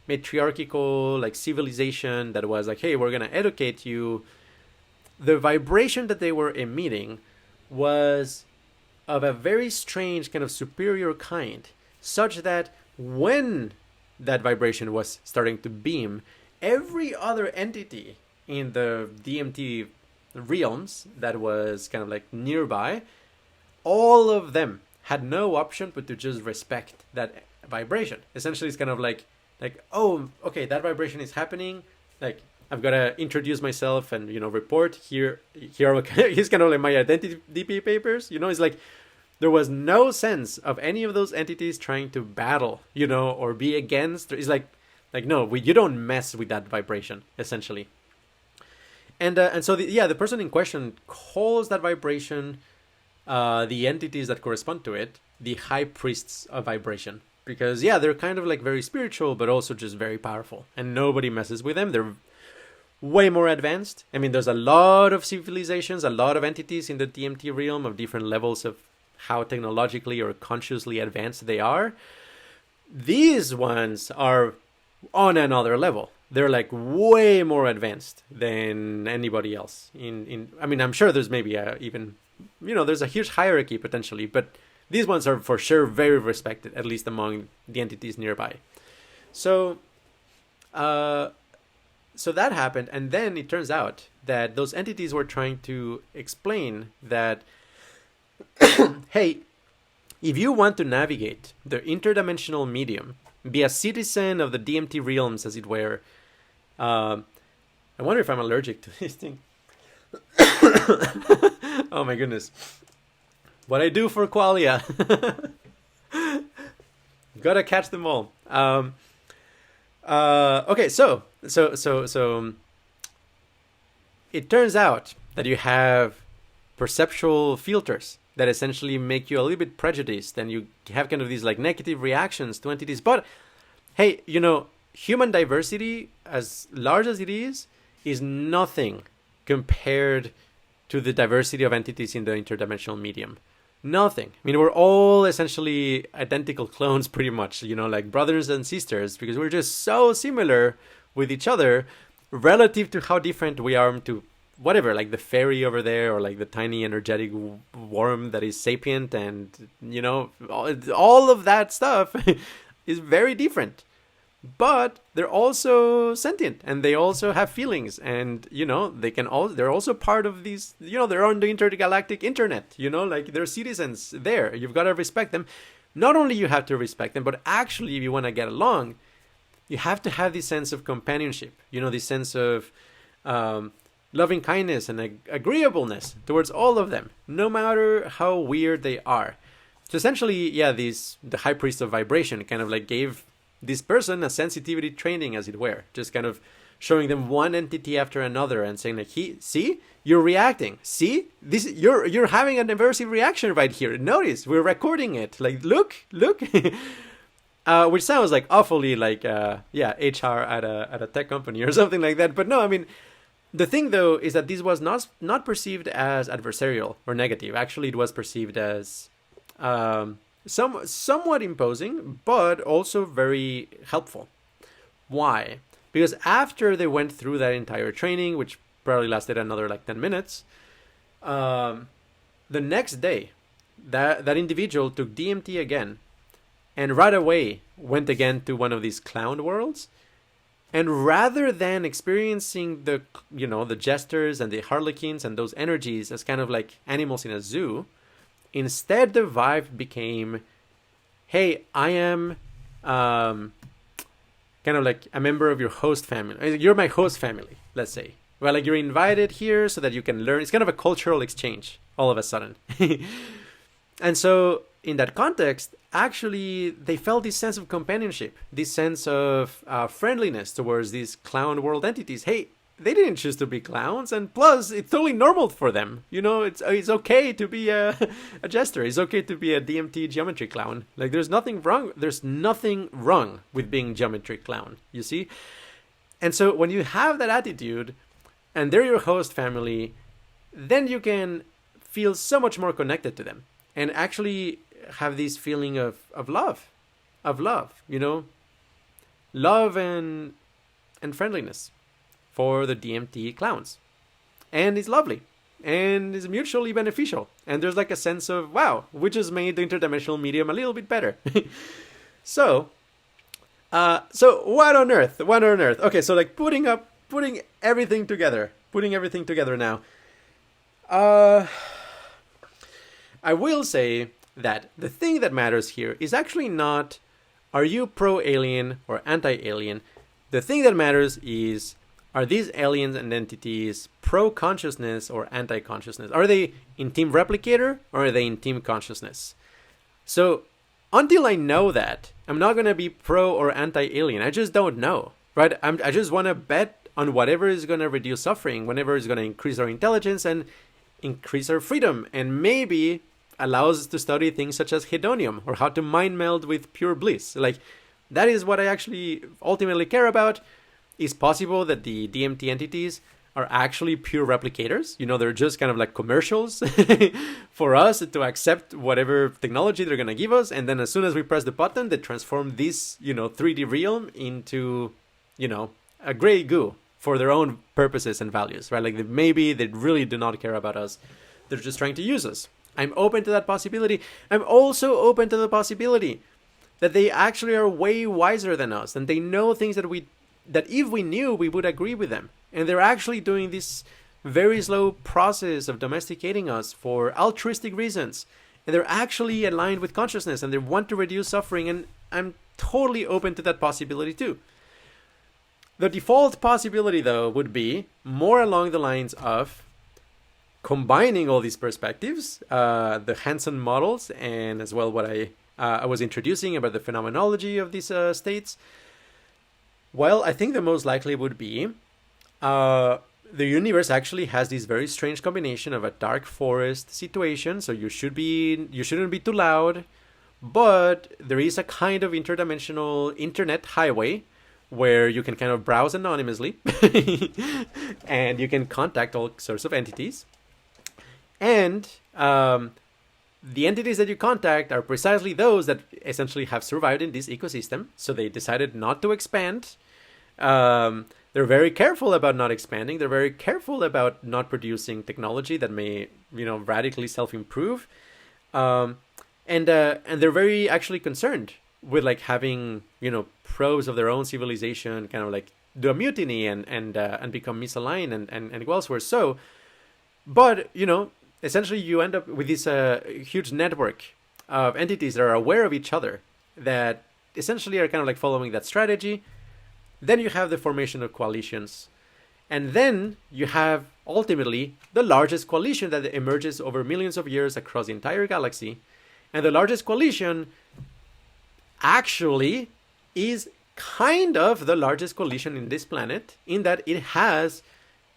matriarchal like civilization that was like, hey, we're gonna educate you, the vibration that they were emitting was of a very strange kind of superior kind, such that when that vibration was starting to beam, every other entity in the DMT realms that was kind of like nearby, all of them had no option but to just respect that vibration. Essentially, it's kind of like, oh, okay, that vibration is happening. Like, I've got to introduce myself and, report here. Here's kind of like my identity papers. It's like There was no sense of any of those entities trying to battle, or be against. It's like no, you don't mess with that vibration, essentially. And so the person in question calls that vibration, the entities that correspond to it, the high priests of vibration, because they're kind of like very spiritual, but also just very powerful, and nobody messes with them. They're way more advanced. I mean, there's a lot of civilizations, a lot of entities in the DMT realm of different levels of how technologically or consciously advanced they are. These ones are on another level. They're like way more advanced than anybody else. I mean, I'm sure there's maybe even, there's a huge hierarchy potentially, but these ones are for sure very respected, at least among the entities nearby. So that happened, and then it turns out that those entities were trying to explain that, hey, if you want to navigate the interdimensional medium, be a citizen of the DMT realms, as it were. I wonder if I'm allergic to this thing. Oh my goodness. What I do for qualia. Gotta catch them all. Okay, so it turns out that you have perceptual filters that essentially make you a little bit prejudiced, and you have kind of these like negative reactions to entities. But hey, human diversity, as large as it is nothing compared to the diversity of entities in the interdimensional medium. Nothing. I mean, we're all essentially identical clones, pretty much, like brothers and sisters, because we're just so similar with each other relative to how different we are to whatever, like the fairy over there, or like the tiny energetic worm that is sapient, and all of that stuff is very different. But they're also sentient, and they also have feelings, and they're also part of these, they're on the intergalactic internet, like they're citizens there. You've got to respect them. Not only you have to respect them, but actually, if you want to get along, you have to have this sense of companionship, this sense of loving kindness and agreeableness towards all of them, no matter how weird they are. So essentially, the high priest of vibration kind of like gave this person a sensitivity training, as it were, just kind of showing them one entity after another and saying like, see, you're reacting. See, this, you're having an aversive reaction right here. Notice, we're recording it. Like, look. Which sounds like awfully like, HR at a tech company or something like that. But no, I mean, the thing though is that this was not perceived as adversarial or negative. Actually, it was perceived as somewhat imposing, but also very helpful. Why? Because after they went through that entire training, which probably lasted another like 10 minutes, the next day, that individual took DMT again, and right away went again to one of these clown worlds. And rather than experiencing the jesters and the harlequins and those energies as kind of like animals in a zoo, instead the vibe became, hey, I am kind of like a member of your host family. You're my host family, let's say. Well, like you're invited here so that you can learn. It's kind of a cultural exchange all of a sudden. And so in that context, actually, they felt this sense of companionship, this sense of friendliness towards these clown world entities. Hey, they didn't choose to be clowns, and plus, it's totally normal for them. It's okay to be a jester. It's okay to be a DMT geometry clown. Like, there's nothing wrong. There's nothing wrong with being geometry clown, you see? And so when you have that attitude, and they're your host family, then you can feel so much more connected to them, and actually have this feeling of love, love and friendliness for the DMT clowns. And it's lovely, and it's mutually beneficial, and there's like a sense of, wow, we just made the interdimensional medium a little bit better. So what on earth? Okay, so like putting everything together now. I will say that the thing that matters here is actually not, are you pro-alien or anti-alien? The thing that matters is, are these aliens and entities pro-consciousness or anti-consciousness? Are they in team replicator or are they in team consciousness? So until I know that, I'm not going to be pro or anti-alien. I just don't know, right? I just want to bet on whatever is going to reduce suffering, whatever is going to increase our intelligence and increase our freedom, and maybe allows us to study things such as hedonium or how to mind meld with pure bliss. Like, that is what I actually ultimately care about. It's possible that the DMT entities are actually pure replicators. You know, they're just kind of like commercials for us to accept whatever technology they're going to give us. And then as soon as we press the button, they transform this, 3D realm into, a gray goo for their own purposes and values, right? Like maybe they really do not care about us. They're just trying to use us. I'm open to that possibility. I'm also open to the possibility that they actually are way wiser than us and they know things that if we knew, we would agree with them. And they're actually doing this very slow process of domesticating us for altruistic reasons. And they're actually aligned with consciousness and they want to reduce suffering. And I'm totally open to that possibility too. The default possibility, though, would be more along the lines of combining all these perspectives, the Hanson models, and as well what I was introducing about the phenomenology of these states. Well, I think the most likely would be the universe actually has this very strange combination of a dark forest situation, so you shouldn't be too loud, but there is a kind of interdimensional internet highway where you can kind of browse anonymously and you can contact all sorts of entities. And the entities that you contact are precisely those that essentially have survived in this ecosystem. So they decided not to expand. They're very careful about not expanding. They're very careful about not producing technology that may, radically self-improve. And they're very actually concerned with like having, probes of their own civilization kind of like do a mutiny and become misaligned and go elsewhere. So, but, essentially you end up with this huge network of entities that are aware of each other that essentially are kind of like following that strategy. Then you have the formation of coalitions. And then you have ultimately the largest coalition that emerges over millions of years across the entire galaxy. And the largest coalition actually is kind of the largest coalition in this planet in that it has,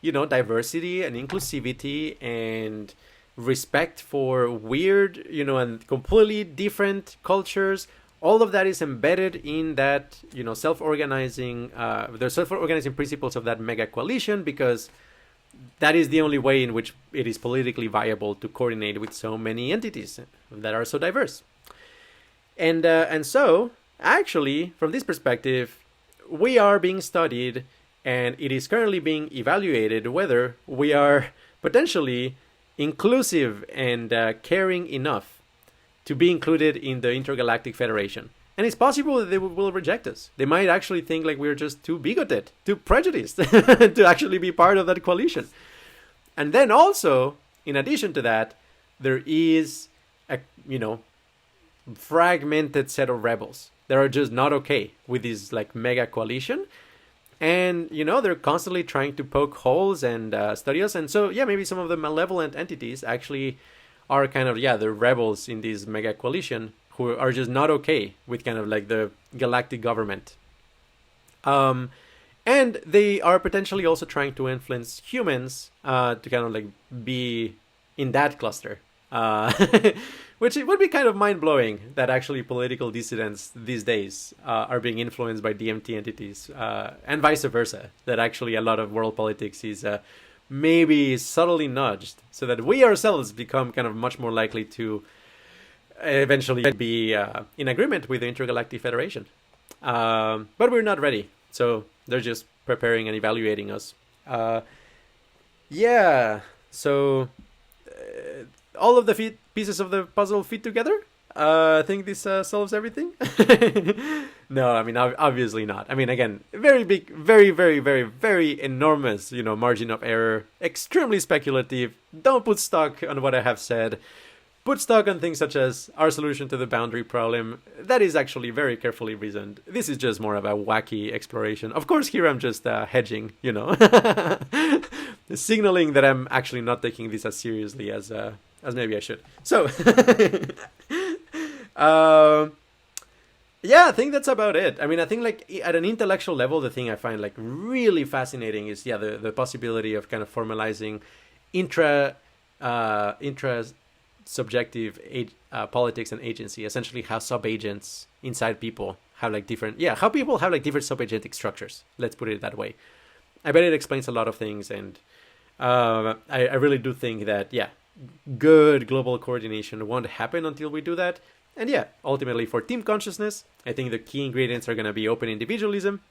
diversity and inclusivity and respect for weird, and completely different cultures. All of that is embedded in that, self-organizing, the self-organizing principles of that mega coalition, because that is the only way in which it is politically viable to coordinate with so many entities that are so diverse. And so, actually, from this perspective, we are being studied, and it is currently being evaluated whether we are potentially inclusive and caring enough to be included in the Intergalactic Federation. And it's possible that they will reject us. They might actually think like we're just too bigoted, too prejudiced to actually be part of that coalition. And then also, in addition to that, there is a, fragmented set of rebels that are just not okay with this like mega coalition. And, they're constantly trying to poke holes and study us. And so, maybe some of the malevolent entities actually are kind of, the rebels in this mega coalition who are just not okay with kind of like the galactic government. And they are potentially also trying to influence humans to kind of like be in that cluster. Which it would be kind of mind-blowing that actually political dissidents these days are being influenced by DMT entities and vice versa, that actually a lot of world politics is maybe subtly nudged so that we ourselves become kind of much more likely to eventually be in agreement with the Intergalactic Federation. But we're not ready, so they're just preparing and evaluating us. So all of the pieces of the puzzle fit together. I think this solves everything. No, I mean, obviously not. I mean, again, very big, very, very, very, very enormous, margin of error, extremely speculative. Don't put stock on what I have said. Put stock on things such as our solution to the boundary problem. That is actually very carefully reasoned. This is just more of a wacky exploration. Of course, here I'm just hedging, signaling that I'm actually not taking this as seriously as maybe I should. So, yeah, I think that's about it. I mean, I think like at an intellectual level, the thing I find like really fascinating is the possibility of kind of formalizing intra subjective politics and agency, essentially how subagents inside people have like different, how people have like different subagentic structures. Let's put it that way. I bet it explains a lot of things, and I really do think that, good global coordination won't happen until we do that. And ultimately for team consciousness, I think the key ingredients are going to be open individualism,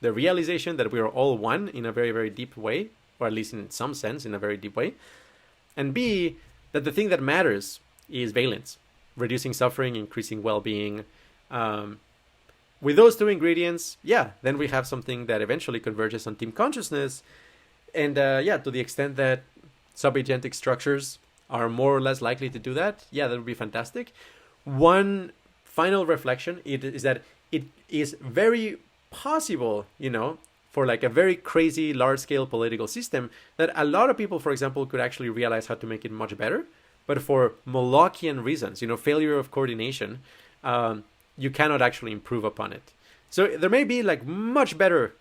the realization that we are all one in a very, very deep way, or at least in some sense in a very deep way. And B, that the thing that matters is valence, reducing suffering, increasing well-being. With those two ingredients, then we have something that eventually converges on team consciousness. And to the extent that subagentic structures are more or less likely to do that, that would be fantastic. One final reflection is that it is very possible, for like a very crazy large-scale political system, that a lot of people, for example, could actually realize how to make it much better. But for Molochian reasons, failure of coordination, you cannot actually improve upon it. So there may be like much better,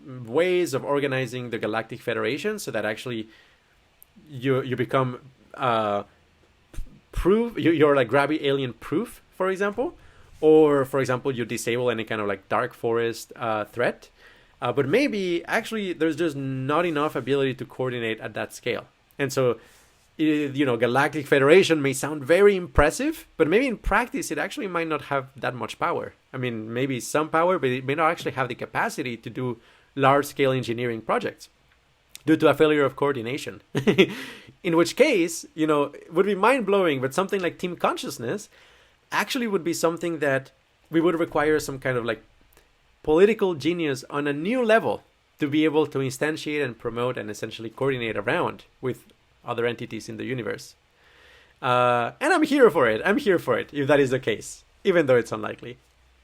ways of organizing the Galactic Federation so that actually you become you're like grabby alien proof, for example, or for example you disable any kind of like dark forest threat, but maybe actually there's just not enough ability to coordinate at that scale. And so Galactic Federation may sound very impressive, but maybe in practice it actually might not have that much power. I mean, maybe some power, but it may not actually have the capacity to do large-scale engineering projects due to a failure of coordination. In which case, it would be mind-blowing, but something like team consciousness actually would be something that we would require some kind of like political genius on a new level to be able to instantiate and promote and essentially coordinate around with other entities in the universe. And I'm here for it. If that is the case, even though it's unlikely.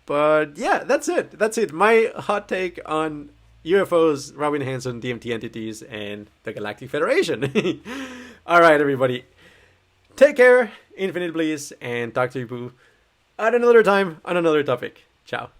But that's it. My hot take on UFOs, Robin Hanson, DMT entities, and the Galactic Federation. All right, everybody. Take care, infinite bliss, and talk to you at another time on another topic. Ciao.